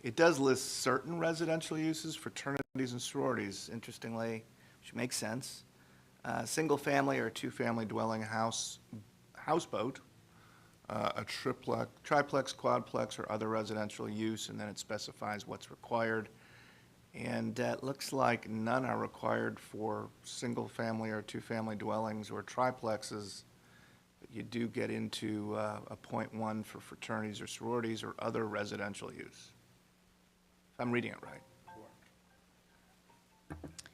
K: it does list certain residential uses, fraternities and sororities, interestingly, which makes sense. Single-family or two-family dwelling houseboat, a triplex, quadplex, or other residential use, and then it specifies what's required. And it looks like none are required for single-family or two-family dwellings or triplexes. But you do get into a .1 for fraternities or sororities or other residential use. If I'm reading it right.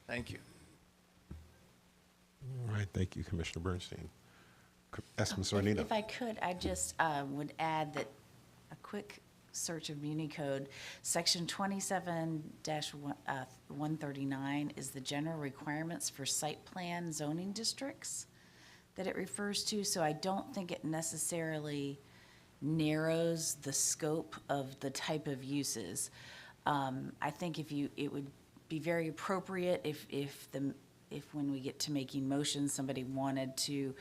K: Thank you.
E: All right, thank you, Commissioner Bernstein. Esma Sornino.
J: If I could, I just would add that a quick search of Municode, section 27-139 is the general requirements for site plan zoning districts that it refers to, so I don't think it necessarily narrows the scope of the type of uses. I think it would be very appropriate if when we get to making motions, somebody wanted to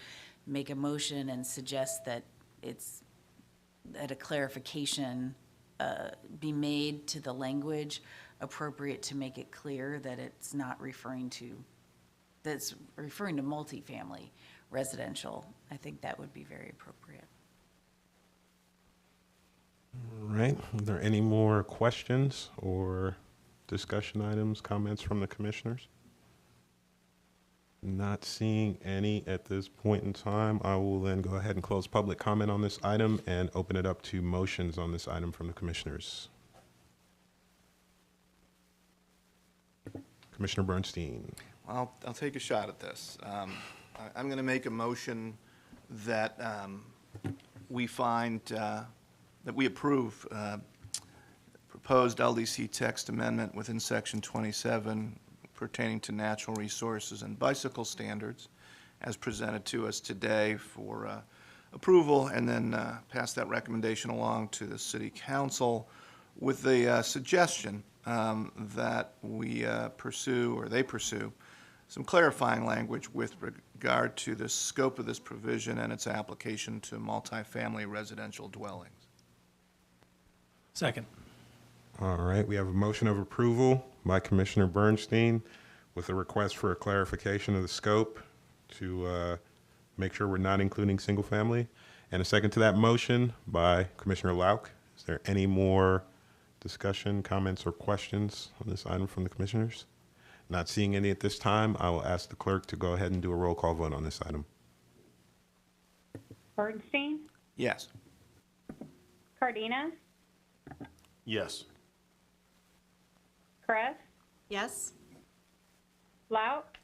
J: make a motion and suggest that a clarification be made to the language appropriate to make it clear that it's not referring to multifamily residential. I think that would be very appropriate.
E: All right, are there any more questions or discussion items, comments from the commissioners? Not seeing any at this point in time. I will then go ahead and close public comment on this item and open it up to motions on this item from the commissioners. Commissioner Bernstein.
K: I'll take a shot at this. I'm going to make a motion that we find, that we approve proposed LDC text amendment within Section 27 pertaining to natural resources and bicycle standards as presented to us today for approval, and then pass that recommendation along to the City Council with the suggestion that we pursue, or they pursue, some clarifying language with regard to the scope of this provision and its application to multifamily residential dwellings.
R: Second.
E: All right, we have a motion of approval by Commissioner Bernstein with a request for a clarification of the scope to make sure we're not including single family. And a second to that motion by Commissioner Lauk. Is there any more discussion, comments, or questions on this item from the commissioners? Not seeing any at this time, I will ask the clerk to go ahead and do a roll call vote on this item.
G: Bernstein?
K: Yes.
G: Cardenas,
K: Yes.
G: Kress,
H: Yes.
G: Lauk,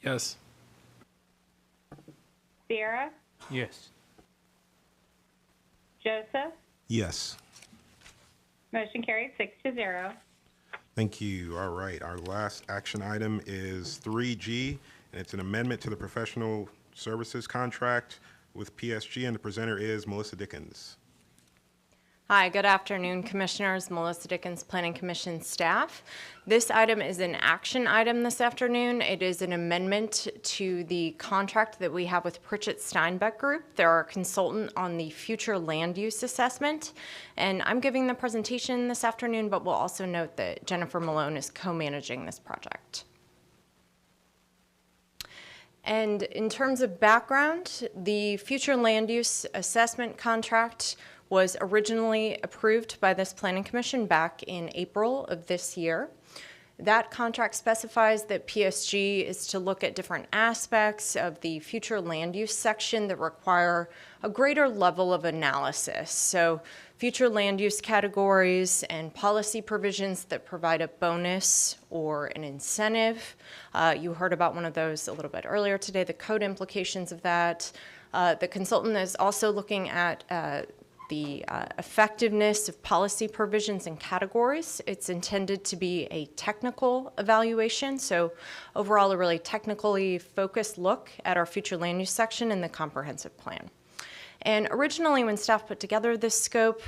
R: Yes.
G: Sierra,
I: Yes.
G: Joseph.
E: Yes.
G: Motion carried 6-0.
E: Thank you. All right. Our last action item is 3G, and it's an amendment to the professional services contract with PSG, and the presenter is Melissa Dickens.
S: Hi, good afternoon, Commissioners. Melissa Dickens, Planning Commission staff. This item is an action item this afternoon. It is an amendment to the contract that we have with Pritchett Steinbeck Group. They're our consultant on the future land use assessment. And I'm giving the presentation this afternoon, but we'll also note that Jennifer Malone is co-managing this project. And in terms of background, the future land use assessment contract was originally approved by this Planning Commission back in April of this year. That contract specifies that PSG is to look at different aspects of the future land use section that require a greater level of analysis. So future land use categories and policy provisions that provide a bonus or an incentive. You heard about one of those a little bit earlier today, the code implications of that. The consultant is also looking at the effectiveness of policy provisions and categories. It's intended to be a technical evaluation, so overall a really technically focused look at our future land use section in the comprehensive plan. And originally when staff put together this scope,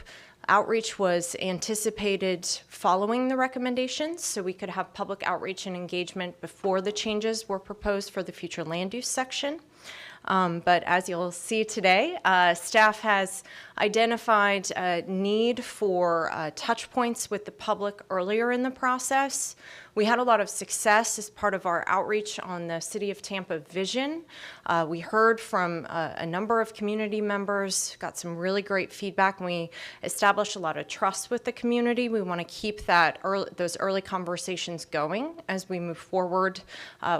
S: outreach was anticipated following the recommendations, so we could have public outreach and engagement before the changes were proposed for the future land use section. But as you'll see today, staff has identified a need for touch points with the public earlier in the process. We had a lot of success as part of our outreach on the City of Tampa vision. We heard from a number of community members, got some really great feedback, and we established a lot of trust with the community. We want to keep those early conversations going as we move forward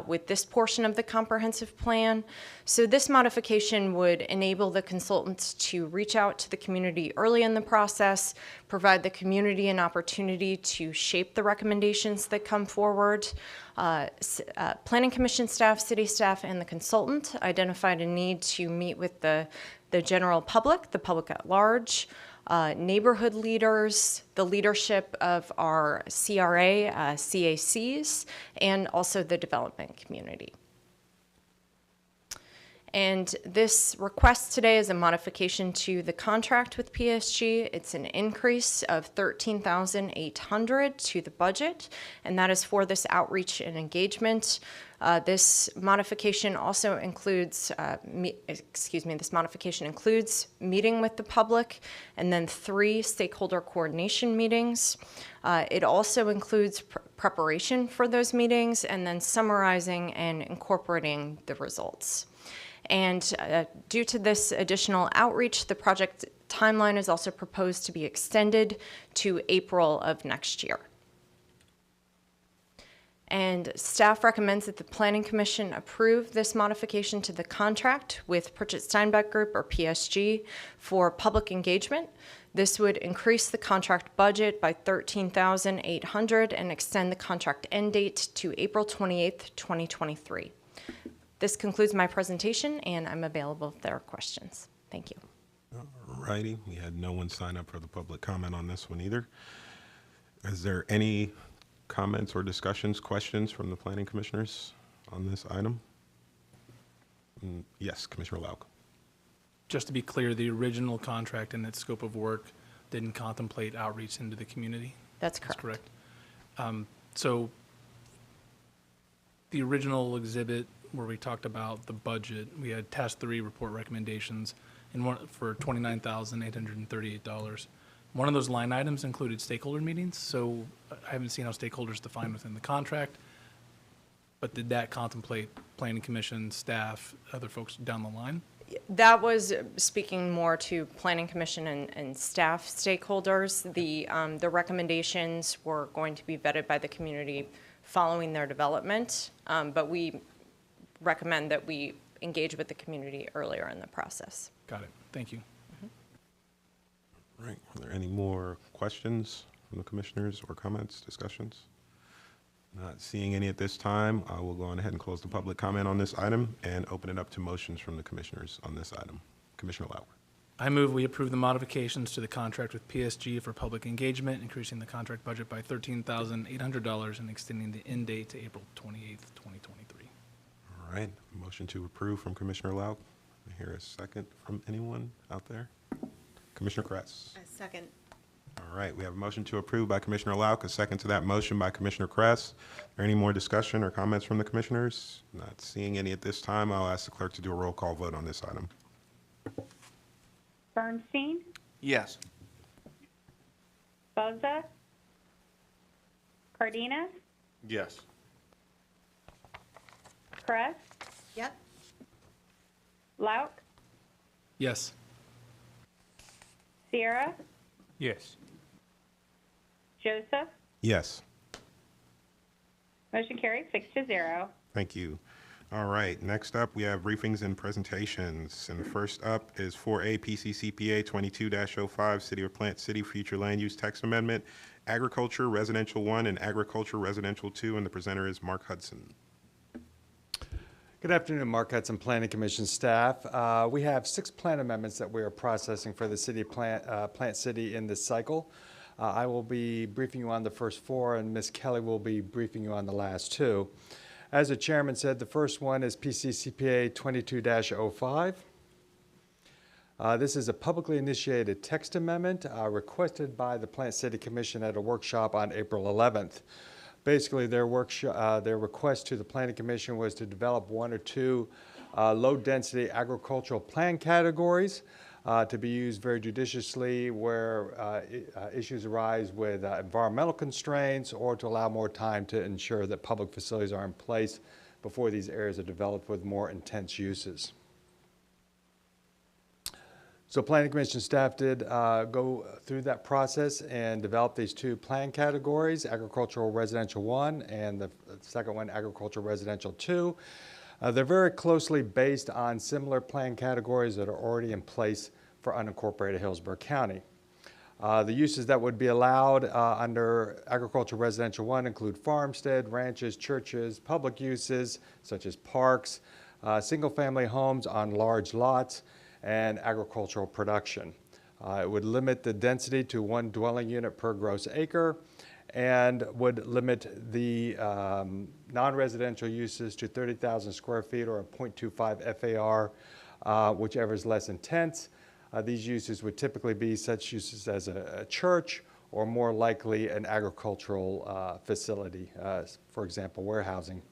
S: with this portion of the comprehensive plan. So this modification would enable the consultants to reach out to the community early in the process, provide the community an opportunity to shape the recommendations that come forward. Planning Commission staff, city staff, and the consultant identified a need to meet with the general public, the public at large, neighborhood leaders, the leadership of our CRA, CACs, and also the development community. And this request today is a modification to the contract with PSG. It's an increase of $13,800 to the budget, and that is for this outreach and engagement. This modification also includes, this modification includes meeting with the public and then 3 stakeholder coordination meetings. It also includes preparation for those meetings and then summarizing and incorporating the results. And due to this additional outreach, the project timeline is also proposed to be extended to April of next year. And staff recommends that the Planning Commission approve this modification to the contract with Pritchett Steinbeck Group, or PSG, for public engagement. This would increase the contract budget by $13,800 and extend the contract end date to April 28th, 2023. This concludes my presentation, and I'm available if there are questions. Thank you.
E: All righty. We had no one sign up for the public comment on this one either. Is there any comments or discussions, questions from the planning commissioners on this item? Yes, Commissioner Lauk.
R: Just to be clear, the original contract and its scope of work didn't contemplate outreach into the community?
S: That's correct.
R: That's correct. So the original exhibit where we talked about the budget, we had task 3 report recommendations for $29,838. One of those line items included stakeholder meetings, so I haven't seen how stakeholders defined within the contract, but did that contemplate planning commission, staff, other folks down the line?
S: That was speaking more to planning commission and staff stakeholders. The recommendations were going to be vetted by the community following their development, but we recommend that we engage with the community earlier in the process.
R: Got it. Thank you.
E: All right, are there any more questions from the commissioners or comments, discussions? Not seeing any at this time, I will go on ahead and close the public comment on this item and open it up to motions from the commissioners on this item. Commissioner Lauer.
R: I move we approve the modifications to the contract with PSG for public engagement, increasing the contract budget by $13,800 and extending the end date to April 28th, 2023.
E: All right, motion to approve from Commissioner Lau. I hear a second from anyone out there? Commissioner Kress.
H: A second.
E: All right, we have a motion to approve by Commissioner Lauk, a second to that motion by Commissioner Kress. Is there any more discussion or comments from the commissioners? Not seeing any at this time, I'll ask the clerk to do a roll call vote on this item.
G: Bernstein,
K: Yes.
G: Boza, Cardenas,
K: Yes.
G: Kress,
H: Yep.
G: Lauk,
R: Yes.
G: Sierra,
I: Yes.
G: Joseph.
E: Yes.
G: Motion carried 6-0.
E: Thank you. All right, next up, we have briefings and presentations. And the first up is 4A PCCPA 22-05, City of Plant City Future Land Use Text Amendment, Agriculture Residential 1 and Agriculture Residential 2, and the presenter is Mark Hudson.
T: Good afternoon, Mark Hudson, Planning Commission staff. We have 6 plan amendments that we are processing for the City of Plant City in this cycle. I will be briefing you on the first 4, and Ms. Kelly will be briefing you on the last 2. As the chairman said, the first one is PCCPA 22-05. This is a publicly initiated text amendment requested by the Plant City Commission at a workshop on April 11th. Basically, their request to the Planning Commission was to develop 1 or 2 low-density agricultural plan categories to be used very judiciously where issues arise with environmental constraints, or to allow more time to ensure that public facilities are in place before these areas are developed with more intense uses. So Planning Commission staff did go through that process and develop these 2 plan categories, Agricultural Residential 1 and the second one, Agricultural Residential 2. They're very closely based on similar plan categories that are already in place for unincorporated Hillsborough County. The uses that would be allowed under Agricultural Residential 1 include farmstead, ranches, churches, public uses such as parks, single-family homes on large lots, and agricultural production. It would limit the density to 1 dwelling unit per gross acre, and would limit the non-residential uses to 30,000 square feet or a 0.25 FAR, whichever is less intense. These uses would typically be such uses as a church, or more likely an agricultural facility, for example, warehousing.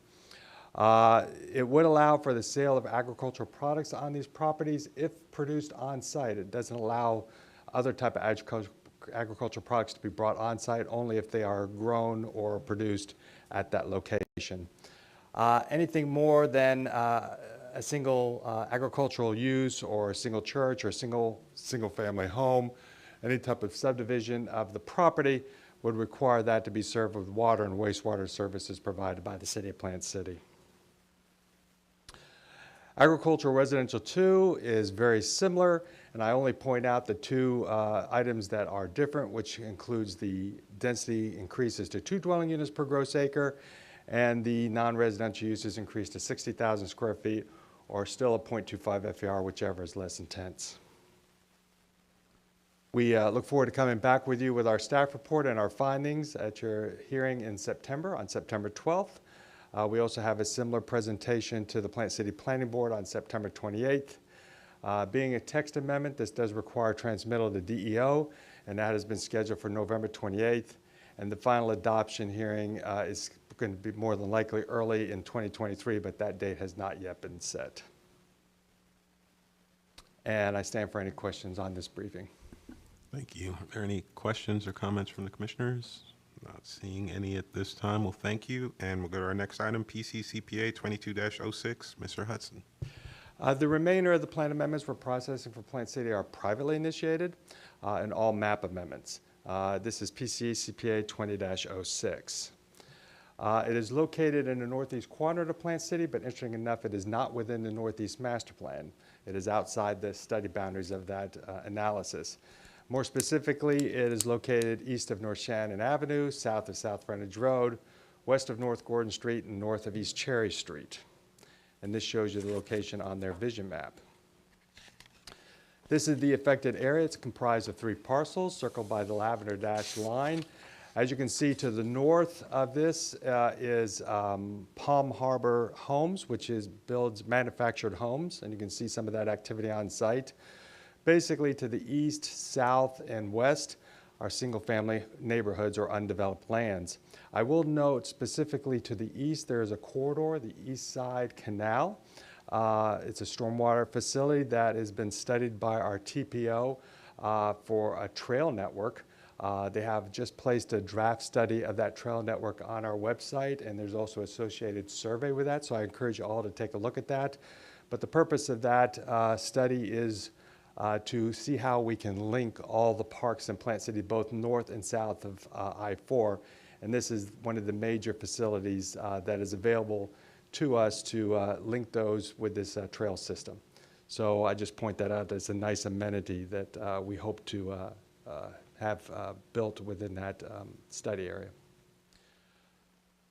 T: It would allow for the sale of agricultural products on these properties if produced on site. It doesn't allow other type of agricultural products to be brought on site, only if they are grown or produced at that location. Anything more than a single agricultural use, or a single church, or a single family home, any type of subdivision of the property would require that to be served with water and wastewater services provided by the City of Plant City. Agricultural Residential 2 is very similar, and I only point out the 2 items that are different, which includes the density increases to 2 dwelling units per gross acre, and the non-residential uses increased to 60,000 square feet, or still a 0.25 FAR, whichever is less intense. We look forward to coming back with you with our staff report and our findings at your hearing in September, on September 12th. We also have a similar presentation to the Plant City Planning Board on September 28th. Being a text amendment, this does require transmittal to DEO, and that has been scheduled for November 28th. And the final adoption hearing is going to be more than likely early in 2023, but that date has not yet been set. And I stand for any questions on this briefing.
E: Thank you. Are there any questions or comments from the commissioners? Not seeing any at this time. Well, thank you. And we'll go to our next item, PCCPA 22-06. Mr. Hudson.
T: The remainder of the plan amendments we're processing for Plant City are privately initiated, and all map amendments. This is PCCPA 20-06. It is located in the northeast quadrant of Plant City, but interesting enough, it is not within the Northeast Master Plan. It is outside the study boundaries of that analysis. More specifically, it is located east of North Shannon Avenue, south of South Frontage Road, west of North Gordon Street, and north of East Cherry Street. And this shows you the location on their vision map. This is the affected area. It's comprised of 3 parcels circled by the lavender dashed line. As you can see to the north of this is Palm Harbor Homes, which builds manufactured homes, and you can see some of that activity on site. Basically to the east, south, and west are single-family neighborhoods or undeveloped lands. I will note specifically to the east, there is a corridor, the East Side Canal. It's a stormwater facility that has been studied by our TPO for a trail network. They have just placed a draft study of that trail network on our website, and there's also an associated survey with that, so I encourage you all to take a look at that. But the purpose of that study is to see how we can link all the parks in Plant City, both north and south of I-4. And this is one of the major facilities that is available to us to link those with this trail system. So I just point that out as a nice amenity that we hope to have built within that study area.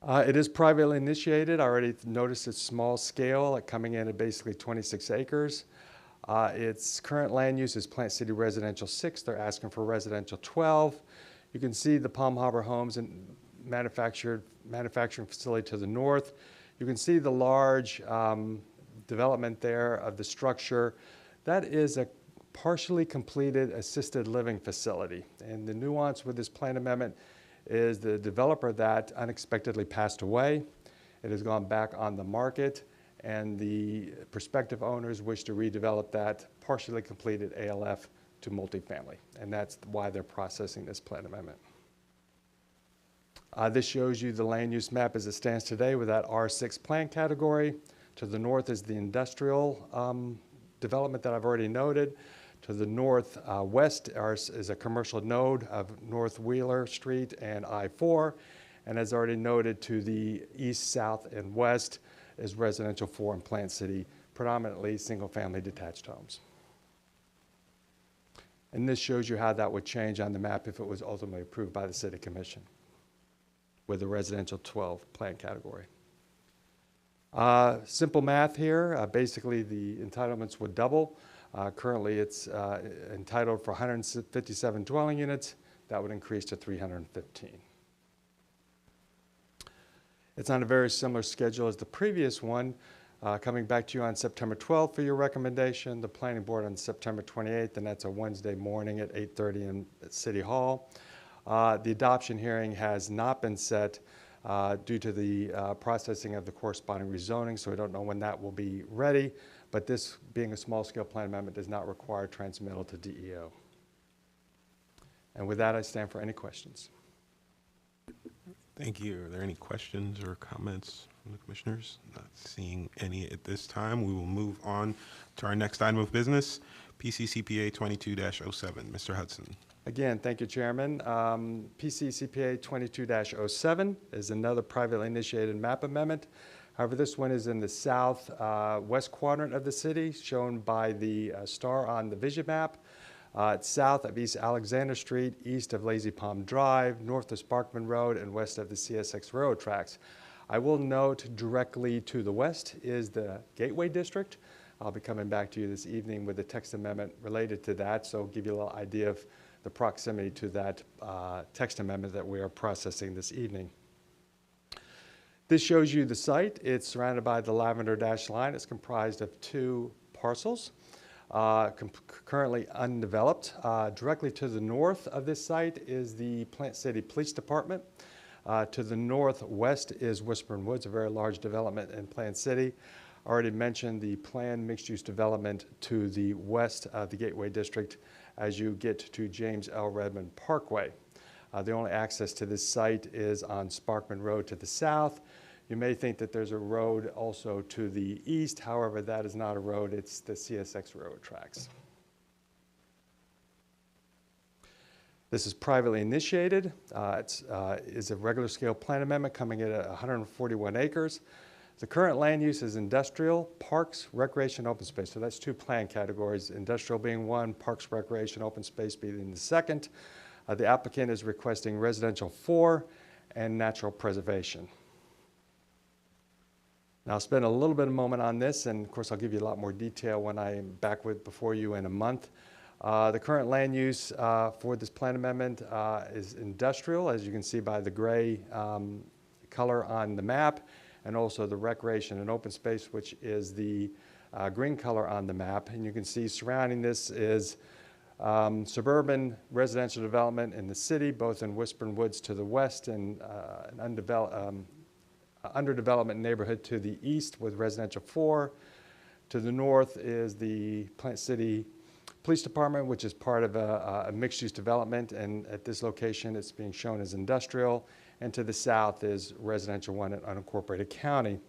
T: It is privately initiated. I already noticed it's small scale, coming in at basically 26 acres. Its current land use is Plant City Residential 6. They're asking for Residential 12. You can see the Palm Harbor Homes and manufacturing facility to the north. You can see the large development there of the structure. That is a partially completed assisted living facility. And the nuance with this plan amendment is the developer that unexpectedly passed away. It has gone back on the market, and the prospective owners wish to redevelop that partially completed ALF to multifamily. And that's why they're processing this plan amendment. This shows you the land use map as it stands today with that R6 plan category. To the north is the industrial development that I've already noted. To the northwest is a commercial node of North Wheeler Street and I-4. And as already noted, to the east, south, and west is Residential 4 in Plant City, predominantly single-family detached homes. And this shows you how that would change on the map if it was ultimately approved by the City Commission with the Residential 12 plan category. Simple math here. Basically, the entitlements would double. Currently, it's entitled for 157 dwelling units. That would increase to 315. It's on a very similar schedule as the previous one, coming back to you on September 12th for your recommendation, the Planning Board on September 28th, and that's a Wednesday morning at 8:30 in City Hall. The adoption hearing has not been set due to the processing of the corresponding rezoning, so we don't know when that will be ready. But this, being a small-scale plan amendment, does not require transmittal to DEO. And with that, I stand for any questions.
E: Thank you. Are there any questions or comments from the commissioners? Not seeing any at this time. We will move on to our next item of business, PCCPA 22-07. Mr. Hudson.
T: Again, thank you, Chairman. PCCPA 22-07 is another privately initiated map amendment. However, this one is in the south west quadrant of the city, shown by the star on the vision map. It's south of East Alexander Street, east of Lazy Palm Drive, north of Sparkman Road, and west of the CSX railroad tracks. I will note directly to the west is the Gateway District. I'll be coming back to you this evening with a text amendment related to that, so I'll give you a little idea of the proximity to that text amendment that we are processing this evening. This shows you the site. It's surrounded by the lavender dashed line. It's comprised of 2 parcels, currently undeveloped. Directly to the north of this site is the Plant City Police Department. To the northwest is Whispering Woods, a very large development in Plant City. I already mentioned the planned mixed-use development to the west of the Gateway District as you get to James L. Redmond Parkway. The only access to this site is on Sparkman Road to the south. You may think that there's a road also to the east. However, that is not a road. It's the CSX railroad tracks. This is privately initiated. It is a regular scale plan amendment coming in at 141 acres. The current land use is industrial, parks, recreation, open space. So that's two plan categories, industrial being one, parks, recreation, open space being the second. The applicant is requesting residential 4 and natural preservation. Now, I'll spend a little bit of a moment on this, and of course, I'll give you a lot more detail when I'm back before you in a month. The current land use for this plan amendment is industrial, as you can see by the gray color on the map, and also the recreation and open space, which is the green color on the map. And you can see surrounding this is suburban residential development in the city, both in Whispering Woods to the west and an underdevelopment neighborhood to the east with residential 4. To the north is the Plant City Police Department, which is part of a mixed-use development, and at this location it's being shown as industrial. And to the south is residential 1 in unincorporated county.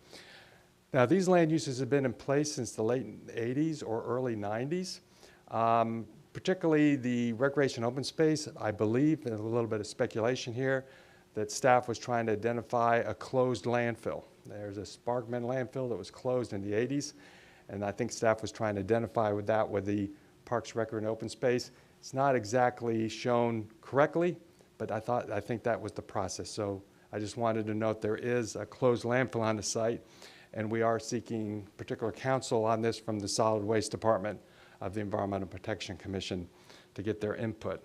T: Now, these land uses have been in place since the late 80s or early 90s. Particularly the recreation open space, I believe, and a little bit of speculation here, that staff was trying to identify a closed landfill. There's a Sparkman landfill that was closed in the 80s, and I think staff was trying to identify with that with the Parks, Rec, and Open Space. It's not exactly shown correctly, but I think that was the process. So I just wanted to note there is a closed landfill on the site, and we are seeking particular counsel on this from the Solid Waste Department of the Environmental Protection Commission to get their input.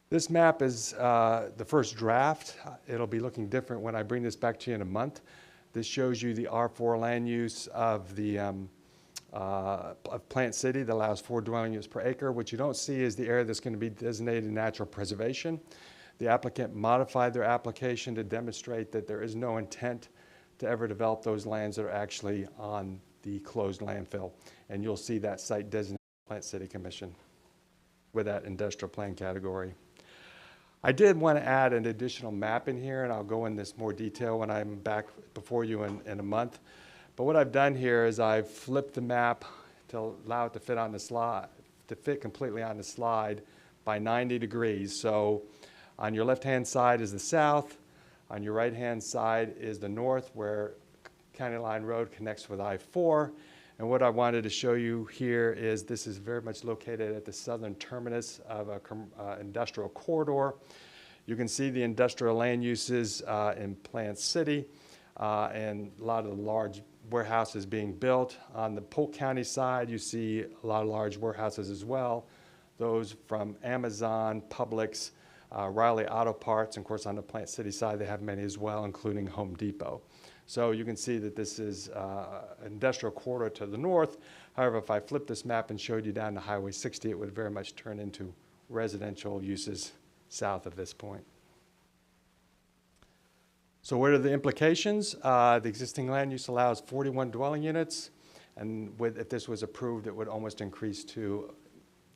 T: This map is the first draft. It'll be looking different when I bring this back to you in a month. This shows you the R4 land use of the of Plant City that allows 4 dwelling units per acre. What you don't see is the area that's going to be designated natural preservation. The applicant modified their application to demonstrate that there is no intent to ever develop those lands that are actually on the closed landfill. And you'll see that site designated Plant City Commission with that industrial plan category. I did want to add an additional map in here, and I'll go in this more detail when I'm back before you in a month. But what I've done here is I've flipped the map to allow it to fit on the slide, to fit completely on the slide by 90 degrees. So on your left-hand side is the south, on your right-hand side is the north, where County Line Road connects with I-4. And what I wanted to show you here is this is very much located at the southern terminus of an industrial corridor. You can see the industrial land uses in Plant City and a lot of the large warehouses being built. On the Polk County side, you see a lot of large warehouses as well. Those from Amazon, Publix, Riley Auto Parts, and of course on the Plant City side they have many as well, including Home Depot. So you can see that this is an industrial corridor to the north. However, if I flipped this map and showed you down to Highway 60, it would very much turn into residential uses south of this point. So what are the implications? The existing land use allows 41 dwelling units, and if this was approved, it would almost increase to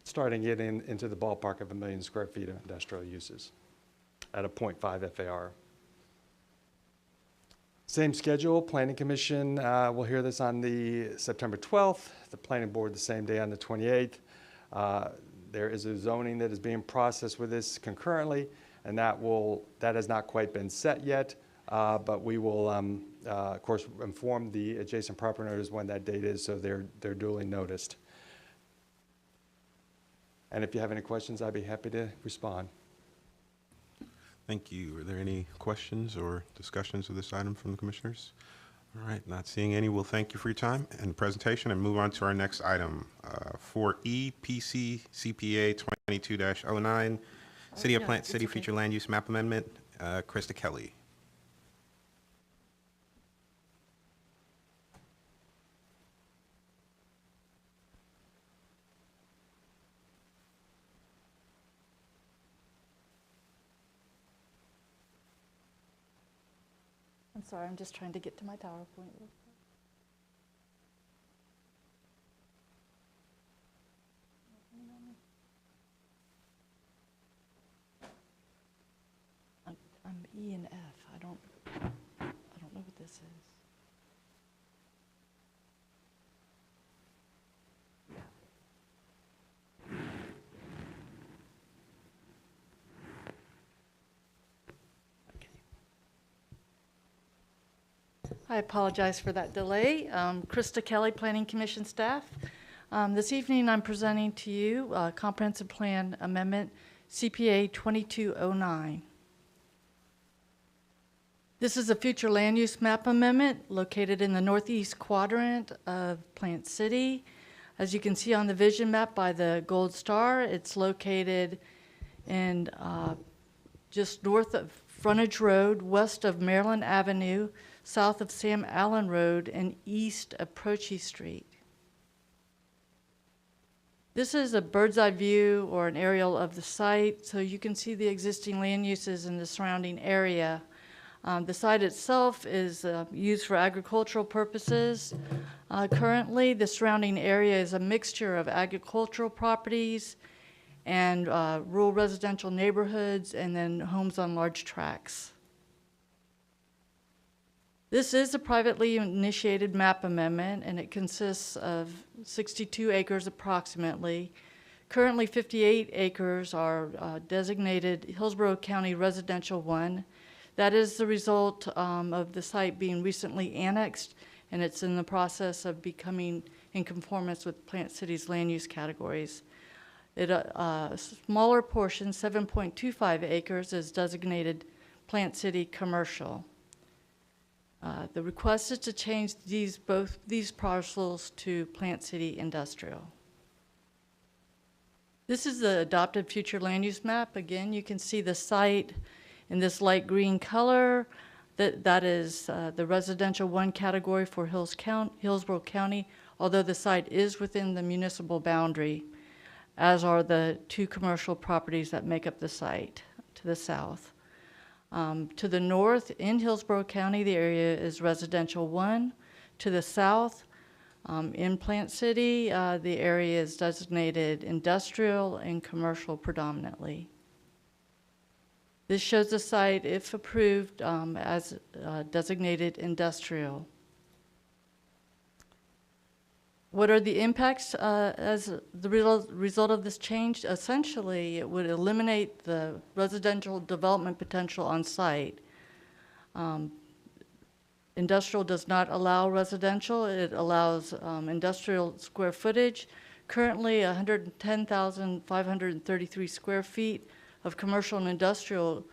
T: starting it into the ballpark of 1 million square feet of industrial uses at a 0.5 FAR. Same schedule, Planning Commission will hear this on the September 12th, the Planning Board the same day on the 28th. There is a zoning that is being processed with this concurrently, and that has not quite been set yet, but we will, of course, inform the adjacent property owners when that date is, so they're duly noticed. And if you have any questions, I'd be happy to respond.
E: Thank you. Are there any questions or discussions of this item from the commissioners? All right, not seeing any, we'll thank you for your time and presentation and move on to our next item. 4E PC CPA 22-09, City of Plant City Future Land Use Map Amendment. Krista Kelly.
U: I'm sorry, I'm just trying to get to my PowerPoint real quick. I'm E and F. I don't know what this is. I apologize for that delay. Krista Kelly, Planning Commission staff. This evening, I'm presenting to you Comprehensive Plan Amendment CPA 2209. This is a future land use map amendment located in the northeast quadrant of Plant City. As you can see on the vision map by the gold star, it's located in just north of Frontage Road, west of Maryland Avenue, south of Sam Allen Road, and east of Prochie Street. This is a bird's eye view or an aerial of the site, so you can see the existing land uses in the surrounding area. The site itself is used for agricultural purposes. Currently, the surrounding area is a mixture of agricultural properties and rural residential neighborhoods, and then homes on large tracts. This is a privately initiated map amendment, and it consists of 62 acres approximately. Currently, 58 acres are designated Hillsborough County Residential 1. That is the result of the site being recently annexed, and it's in the process of becoming in conformance with Plant City's land use categories. A smaller portion, 7.25 acres, is designated Plant City Commercial. The request is to change both these parcels to Plant City Industrial. This is the adopted future land use map. Again, you can see the site in this light green color. That is the residential 1 category for Hillsborough County, although the site is within the municipal boundary, as are the 2 commercial properties that make up the site to the south. To the north, in Hillsborough County, the area is residential 1. To the south, in Plant City, the area is designated industrial and commercial predominantly. This shows the site, if approved, as designated industrial. What are the impacts as the result of this change? Essentially, it would eliminate the residential development potential on site. Industrial does not allow residential. It allows industrial square footage. Currently, 110,533 square feet of commercial and industrial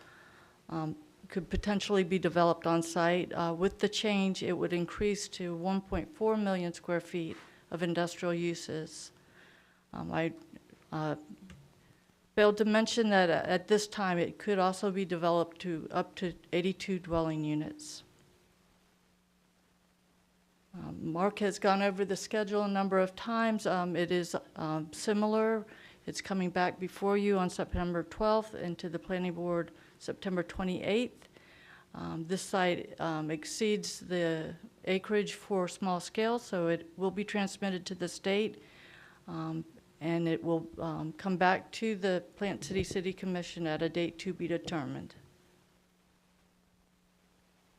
U: could potentially be developed on site. With the change, it would increase to 1.4 million square feet of industrial uses. I failed to mention that at this time it could also be developed to up to 82 dwelling units. Mark has gone over the schedule a number of times. It is similar. It's coming back before you on September 12th and to the Planning Board September 28th. This site exceeds the acreage for small scale, so it will be transmitted to the state, and it will come back to the Plant City Commission at a date to be determined.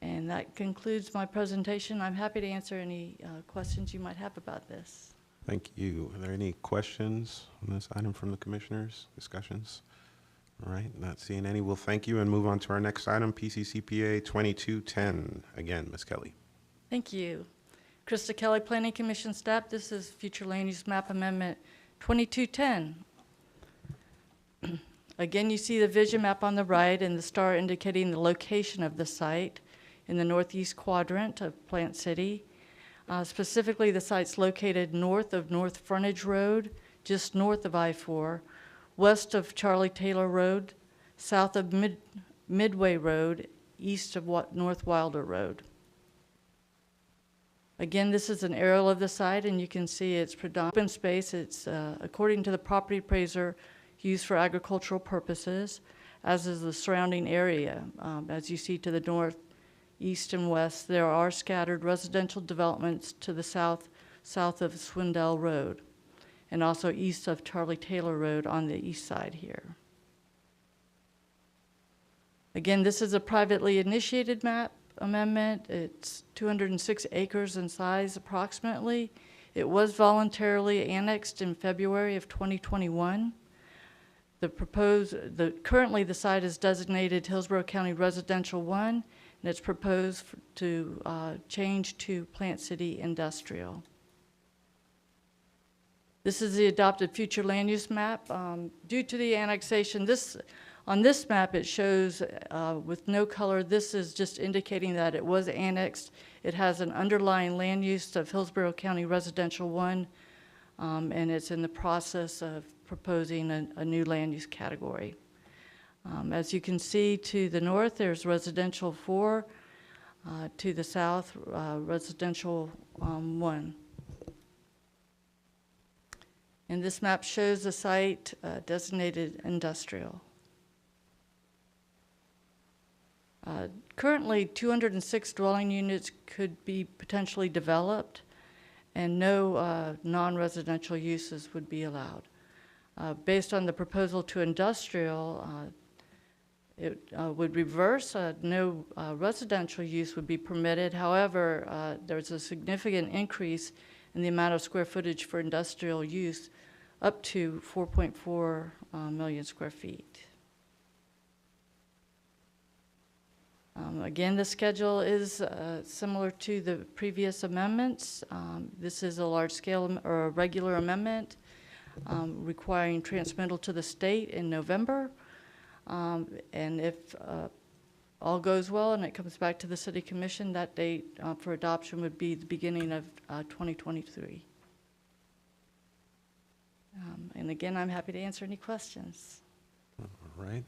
U: And that concludes my presentation. I'm happy to answer any questions you might have about this.
E: Thank you. Are there any questions on this item from the commissioners? Discussions? All right, not seeing any. We'll thank you and move on to our next item, PCCPA 2210. Again, Ms. Kelly.
U: Thank you. Krista Kelly, Planning Commission staff. This is Future Land Use Map Amendment 2210. Again, you see the vision map on the right and the star indicating the location of the site in the northeast quadrant of Plant City. Specifically, the site's located north of North Frontage Road, just north of I-4, west of Charlie Taylor Road, south of Midway Road, east of North Wilder Road. Again, this is an aerial of the site, and you can see it's predominant open space. It's, according to the property appraiser, used for agricultural purposes, as is the surrounding area. As you see to the north, east, and west, there are scattered residential developments to the south of Swindell Road, and also east of Charlie Taylor Road on the east side here. Again, this is a privately initiated map amendment. It's 206 acres in size approximately. It was voluntarily annexed in February of 2021. Currently the site is designated Hillsborough County Residential 1, and it's proposed to change to Plant City Industrial. This is the adopted future land use map. Due to the annexation, on this map it shows with no color. This is just indicating that it was annexed. It has an underlying land use of Hillsborough County Residential 1, and it's in the process of proposing a new land use category. As you can see to the north, there's Residential 4. To the south, Residential 1. And this map shows the site designated industrial. Currently, 206 dwelling units could be potentially developed, and no non-residential uses would be allowed. Based on the proposal to industrial, it would reverse. No residential use would be permitted. However, there's a significant increase in the amount of square footage for industrial use, up to 4.4 million square feet. Again, the schedule is similar to the previous amendments. This is a large-scale or a regular amendment requiring transmittal to the state in November. And if all goes well and it comes back to the City Commission, that date for adoption would be the beginning of 2023. And again, I'm happy to answer any questions.
E: All right.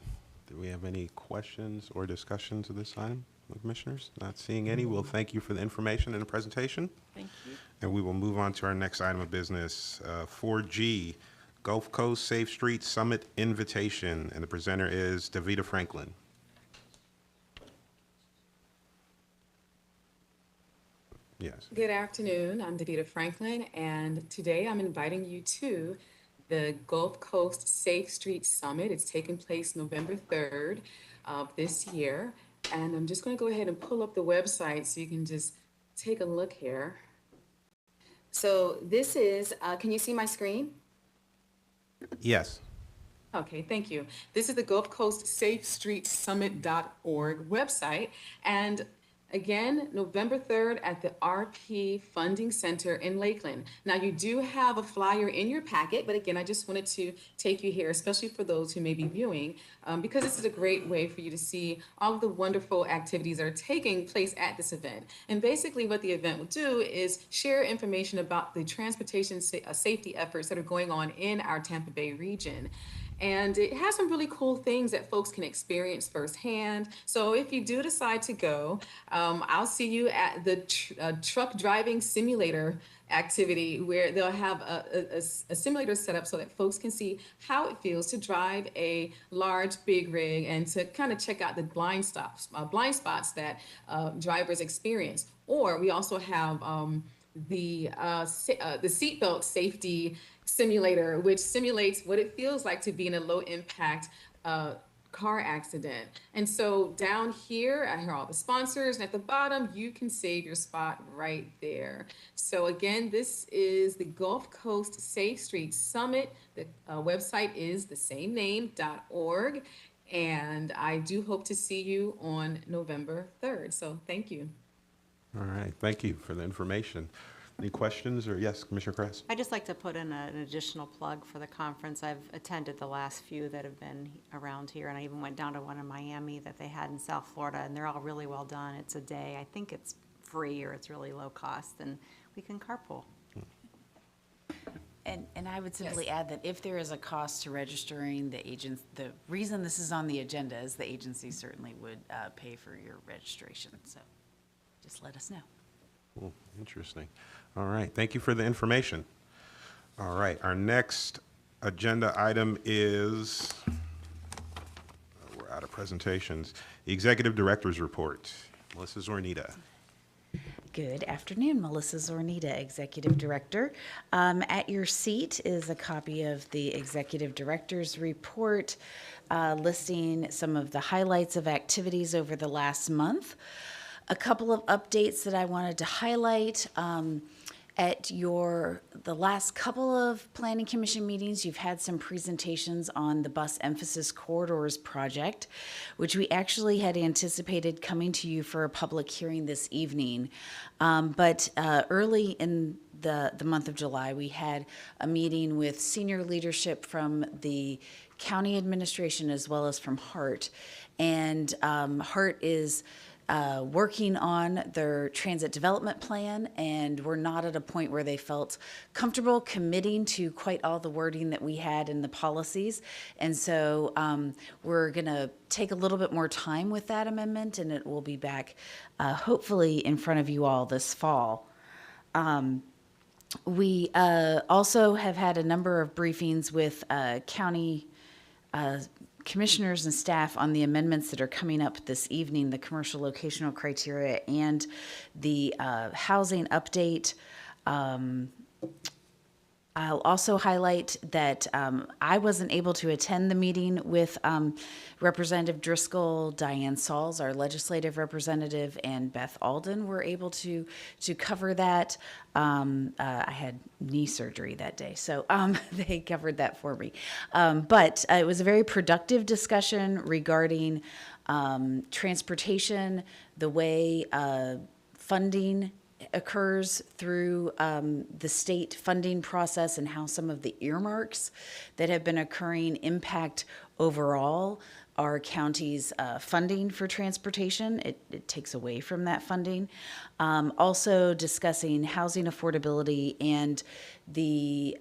E: Do we have any questions or discussions of this item, Commissioners? Not seeing any. We'll thank you for the information and the presentation.
U: Thank you.
E: And we will move on to our next item of business, 4G, Gulf Coast Safe Streets Summit Invitation. And the presenter is Davita Franklin. Yes.
A: Good afternoon. I'm Davita Franklin, and today I'm inviting you to the Gulf Coast Safe Streets Summit. It's taking place November 3rd of this year. And I'm just going to go ahead and pull up the website so you can just take a look here. So this is, can you see my screen?
E: Yes.
A: Okay, thank you. This is the Gulf Coast Safe Streets Summit.org website. And again, November 3rd at the RP Funding Center in Lakeland. Now, you do have a flyer in your packet, but again, I just wanted to take you here, especially for those who may be viewing, because this is a great way for you to see all of the wonderful activities that are taking place at this event. And basically what the event will do is share information about the transportation safety efforts that are going on in our Tampa Bay region. And it has some really cool things that folks can experience firsthand. So if you do decide to go, I'll see you at the truck driving simulator activity, where they'll have a simulator set up so that folks can see how it feels to drive a large, big rig and to kind of check out the blind spots that drivers experience. Or we also have the seatbelt safety simulator, which simulates what it feels like to be in a low impact car accident. And so down here, I hear all the sponsors, and at the bottom, you can save your spot right there. So again, this is the Gulf Coast Safe Streets Summit. The website is the same name, .org. And I do hope to see you on November 3rd. So thank you.
E: All right. Thank you for the information. Any questions? Or yes, Commissioner Kress?
H: I'd just like to put in an additional plug for the conference. I've attended the last few that have been around here, and I even went down to one in Miami that they had in South Florida, and they're all really well done. It's a day. I think it's free or it's really low cost, and we can carpool.
J: And I would simply add that if there is a cost to registering, the reason this is on the agenda is the agency certainly would pay for your registration. So just let us know.
E: Oh, interesting. All right. Thank you for the information. All right. Our next agenda item is, we're out of presentations, the Executive Director's Report. Melissa Zornita.
J: Good afternoon, Melissa Zornita, Executive Director. At your seat is a copy of the Executive Director's Report listing some of the highlights of activities over the last month. A couple of updates that I wanted to highlight. At the last couple of Planning Commission meetings, you've had some presentations on the Bus Emphasis Corridors project, which we actually had anticipated coming to you for a public hearing this evening. But early in the month of July, we had a meeting with senior leadership from the county administration as well as from HART. And HART is working on their transit development plan, and we're not at a point where they felt comfortable committing to quite all the wording that we had in the policies. And so we're going to take a little bit more time with that amendment, and it will be back hopefully in front of you all this fall. We also have had a number of briefings with county commissioners and staff on the amendments that are coming up this evening, the commercial locational criteria and the housing update. I'll also highlight that I wasn't able to attend the meeting with Representative Driscoll. Diane Sauls, our legislative representative, and Beth Alden were able to cover that. I had knee surgery that day, so they covered that for me. But it was a very productive discussion regarding transportation, the way funding occurs through the state funding process, and how some of the earmarks that have been occurring impact overall our county's funding for transportation. It takes away from that funding. Also discussing housing affordability and the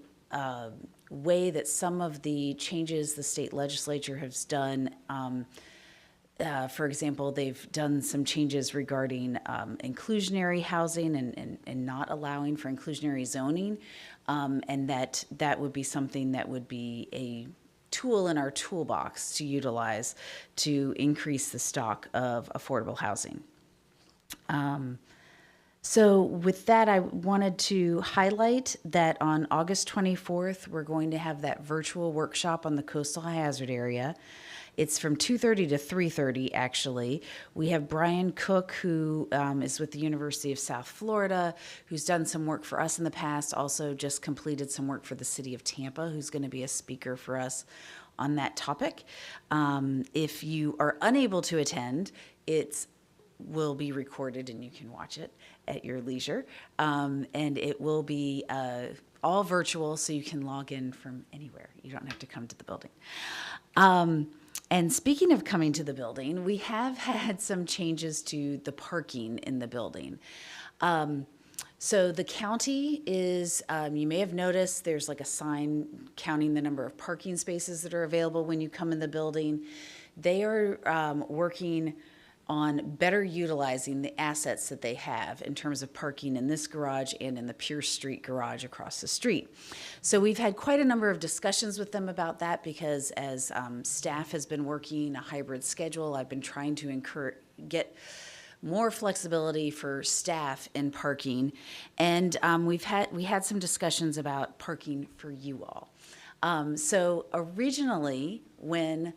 J: way that some of the changes the state legislature has done. For example, they've done some changes regarding inclusionary housing and not allowing for inclusionary zoning, and that would be something that would be a tool in our toolbox to utilize to increase the stock of affordable housing. So with that, I wanted to highlight that on August 24th, we're going to have that virtual workshop on the coastal hazard area. It's from 2:30 to 3:30, actually. We have Brian Cook, who is with the University of South Florida, who's done some work for us in the past, also just completed some work for the city of Tampa, who's going to be a speaker for us on that topic. If you are unable to attend, it will be recorded and you can watch it at your leisure. And it will be all virtual, so you can log in from anywhere. You don't have to come to the building. And speaking of coming to the building, we have had some changes to the parking in the building. So the county is, you may have noticed, there's like a sign counting the number of parking spaces that are available when you come in the building. They are working on better utilizing the assets that they have in terms of parking in this garage and in the Pierce Street garage across the street. So we've had quite a number of discussions with them about that, because as staff has been working a hybrid schedule, I've been trying to get more flexibility for staff in parking. And we had some discussions about parking for you all. So originally, when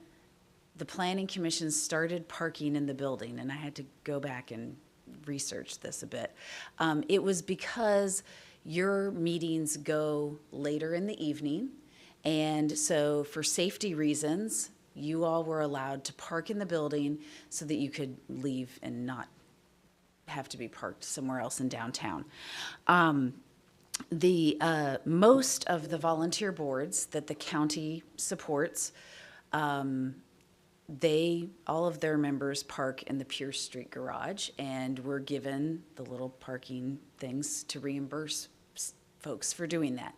J: the Planning Commission started parking in the building, and I had to go back and research this a bit, it was because your meetings go later in the evening, and so for safety reasons, you all were allowed to park in the building so that you could leave and not have to be parked somewhere else in downtown. Most of the volunteer boards that the county supports, all of their members park in the Pierce Street garage, and we're given the little parking things to reimburse folks for doing that.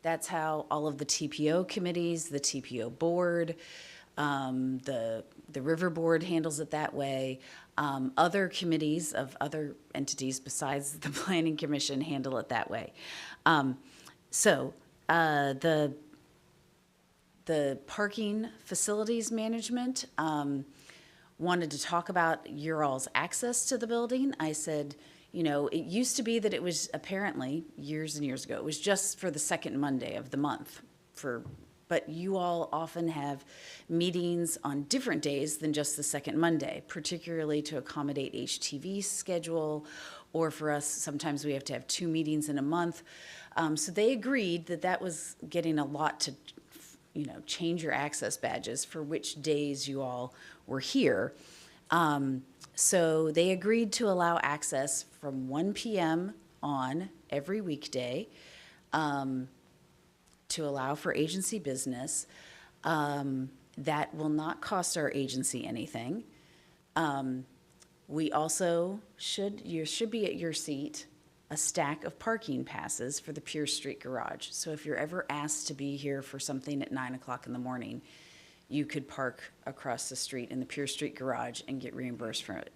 J: That's how all of the TPO committees, the TPO board, the River Board handles it that way. Other committees of other entities besides the Planning Commission handle it that way. The parking facilities management wanted to talk about your all's access to the building. I said, it used to be that it was apparently years and years ago, it was just for the second Monday of the month for but you all often have meetings on different days than just the second Monday, particularly to accommodate HTV's schedule, or for us, sometimes we have to have 2 meetings in a month. So they agreed that that was getting a lot to, change your access badges for which days you all were here. So they agreed to allow access from 1 p.m. on every weekday, to allow for agency business. That will not cost our agency anything. We also should be at your seat a stack of parking passes for the Pierce Street Garage. So if you're ever asked to be here for something at 9 o'clock in the morning, you could park across the street in the Pierce Street Garage and get reimbursed for it.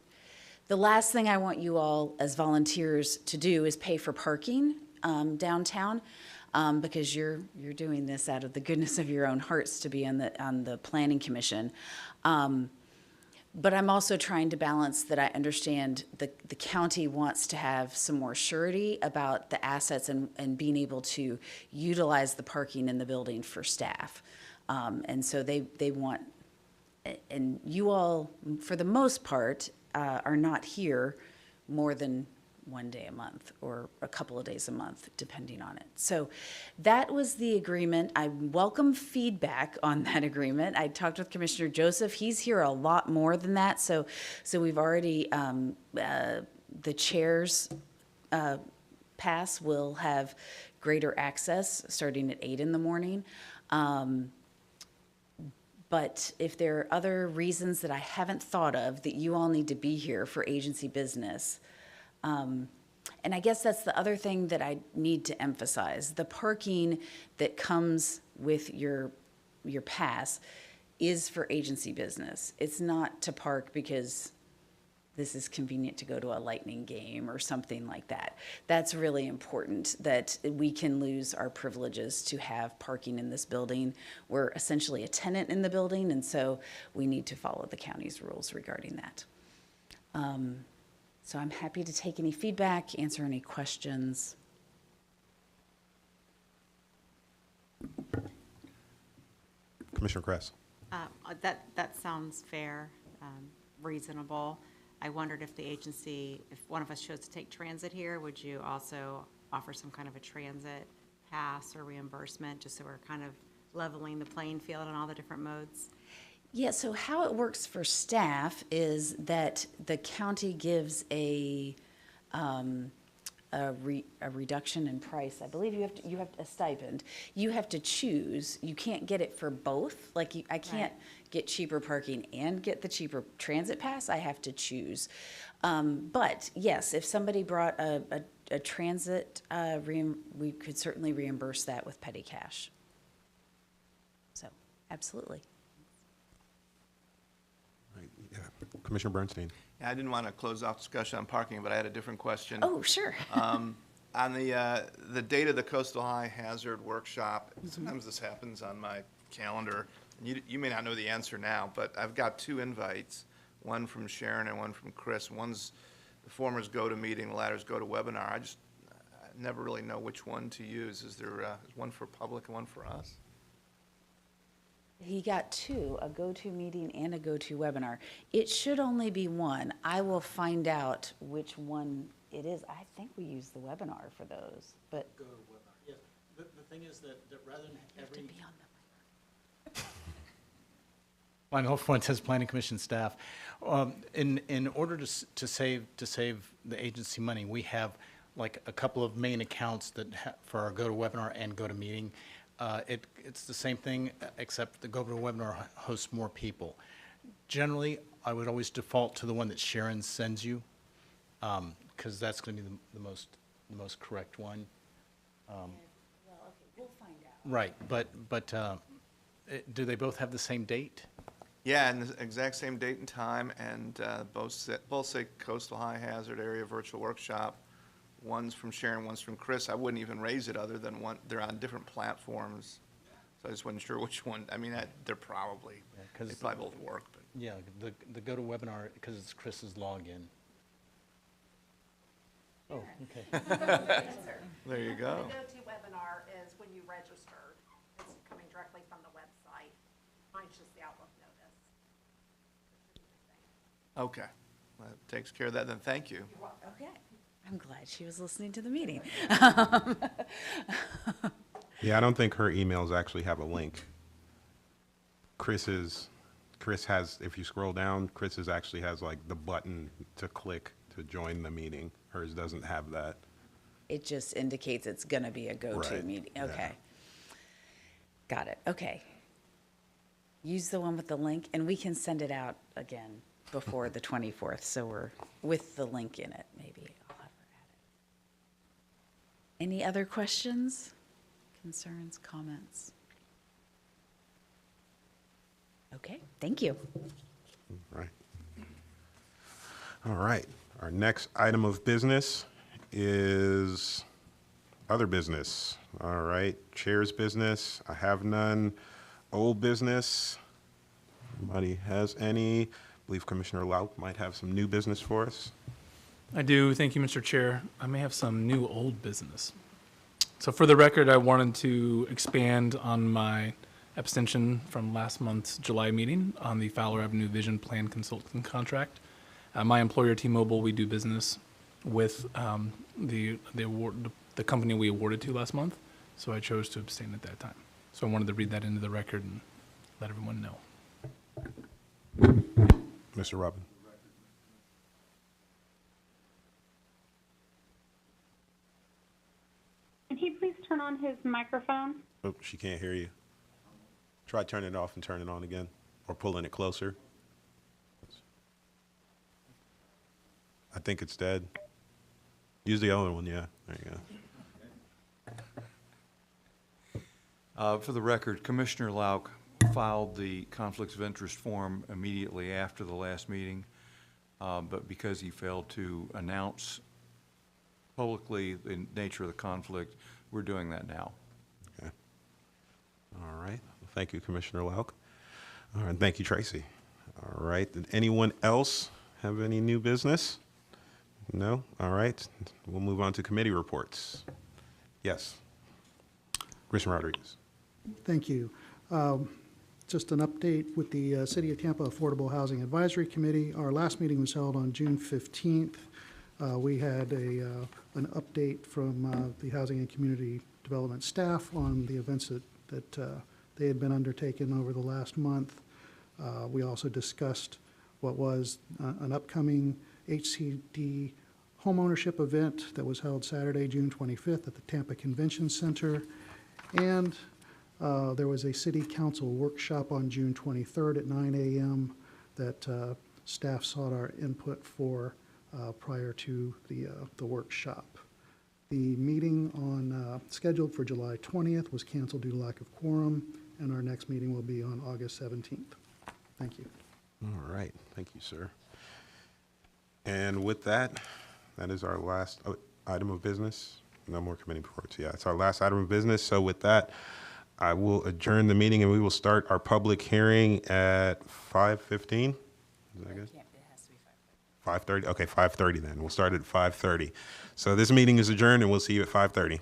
J: The last thing I want you all as volunteers to do is pay for parking downtown, because you're doing this out of the goodness of your own hearts to be on the Planning Commission. But I'm also trying to balance that I understand the county wants to have some more surety about the assets and being able to utilize the parking in the building for staff. And so they want, and you all, for the most part, are not here more than 1 day a month or a couple of days a month, depending on it. So that was the agreement. I welcome feedback on that agreement. I talked with Commissioner Joseph. He's here a lot more than that. So we've already, the chair's pass will have greater access starting at 8 in the morning. But if there are other reasons that I haven't thought of that you all need to be here for agency business, and I guess that's the other thing that I need to emphasize. The parking that comes with your pass is for agency business. It's not to park because this is convenient to go to a Lightning game or something like that. That's really important, that we can lose our privileges to have parking in this building. We're essentially a tenant in the building, and so we need to follow the county's rules regarding that. So I'm happy to take any feedback, answer any questions.
E: Commissioner Kress.
H: That sounds fair, reasonable. I wondered if the agency, if one of us chose to take transit here, would you also offer some kind of a transit pass or reimbursement, just so we're kind of leveling the playing field on all the different modes?
J: Yeah, so how it works for staff is that the county gives a reduction in price. I believe you have a stipend. You have to choose. You can't get it for both. Like I can't get cheaper parking and get the cheaper transit pass. I have to choose. But yes, if somebody brought a transit, we could certainly reimburse that with petty cash. So absolutely.
E: Commissioner Bernstein.
K: Yeah, I didn't want to close off discussion on parking, but I had a different question.
J: Oh, sure.
K: On the date of the Coastal High Hazard Workshop, sometimes this happens on my calendar. You may not know the answer now, but I've got 2 invites, one from Sharon and one from Chris. One's, the former's go to meeting, the latter's go to webinar. I never really know which one to use. Is there one for public and one for us?
J: He got 2, a go-to meeting and a go-to webinar. It should only be one. I will find out which one it is. I think we use the webinar for those, but.
B: Go to webinar, yes. The thing is that rather than every. Line Hope Fuentes, Planning Commission staff. In order to save the agency money, we have like a couple of main accounts that for our go to webinar and go to meeting. It's the same thing, except the GoToWebinar hosts more people. Generally, I would always default to the one that Sharon sends you, because that's going to be the most correct one.
J: Well, okay, we'll find out.
B: Right, but do they both have the same date?
K: Yeah, and the exact same date and time, and both say Coastal High Hazard Area Virtual Workshop. One's from Sharon, one's from Chris. I wouldn't even raise it other than they're on different platforms. So I just wasn't sure which one. I mean, they're probably, they probably both work. But.
B: Yeah, the GoToWebinar, because it's Chris's login. Oh, okay.
K: There you go.
V: The GoToWebinar is when you registered. It's coming
H: directly from the website. Mine's just the Outlook notice.
K: Okay, that takes care of that then, thank you.
J: Okay. I'm glad she was listening to the meeting.
E: Yeah, I don't think her emails actually have a link. Chris has, if you scroll down, Chris's actually has like the button to click to join the meeting. Hers doesn't have that.
J: It just indicates it's going to be a go-to
E: Right,
J: meeting.
E: yeah.
J: Okay. Got it. Okay. Use the one with the link, and we can send it out again before the 24th, so we're with the link in it, maybe. I'll have her add it. Any other questions, concerns, comments? Okay, thank you.
E: Right. All right. Our next item of business is other business. All right. Chair's business. I have none. Old business. Anybody has any? I believe Commissioner Lauk might have some new business for us.
R: I do. Thank you, Mr. Chair. I may have some new old business. So for the record, I wanted to expand on my abstention from last month's July meeting on the Fowler Avenue Vision Plan Consultant contract. My employer, T-Mobile, we do business with the company we awarded to last month, so I chose to abstain at that time. So I wanted to read that into the record and let everyone know.
E: Mr. Robin.
G: Can he please turn on his microphone?
E: Oh, she can't hear you. Try turning it off and turning it on again, or pulling it closer. I think it's dead. Use the other one, yeah. There you go.
D: For the record, Commissioner Lauk filed the conflicts of interest form immediately after the last meeting, but because he failed to announce publicly the nature of the conflict, we're doing that now.
E: Okay. All right. Thank you, Commissioner Lauk. All right. Thank you, Tracy. All right. Did anyone else have any new business? No? All right. We'll move on to committee reports. Yes. Commissioner Rodriguez.
V: Thank you. Just an update with the City of Tampa Affordable Housing Advisory Committee. Our last meeting was held on June 15th. We had an update from the Housing and Community Development staff on the events that they had been undertaken over the last month. We also discussed what was an upcoming HCD homeownership event that was held Saturday, June 25th at the Tampa Convention Center. And there was a city council workshop on June 23rd at 9 a.m. that staff sought our input for prior to the workshop. The meeting scheduled for July 20th was canceled due to lack of quorum, and our next meeting will be on August 17th. Thank you.
E: All right. Thank you, sir. And with that, that is our last item of business. No more committee reports. Yeah, it's our last item of business. So with that, I will adjourn the meeting and we will start our public hearing at 5:15. Is that good?
J: It has to be 5:30.
E: 5:30? Okay, 5:30 then. We'll start at 5:30. So this meeting is adjourned and we'll see you at 5:30.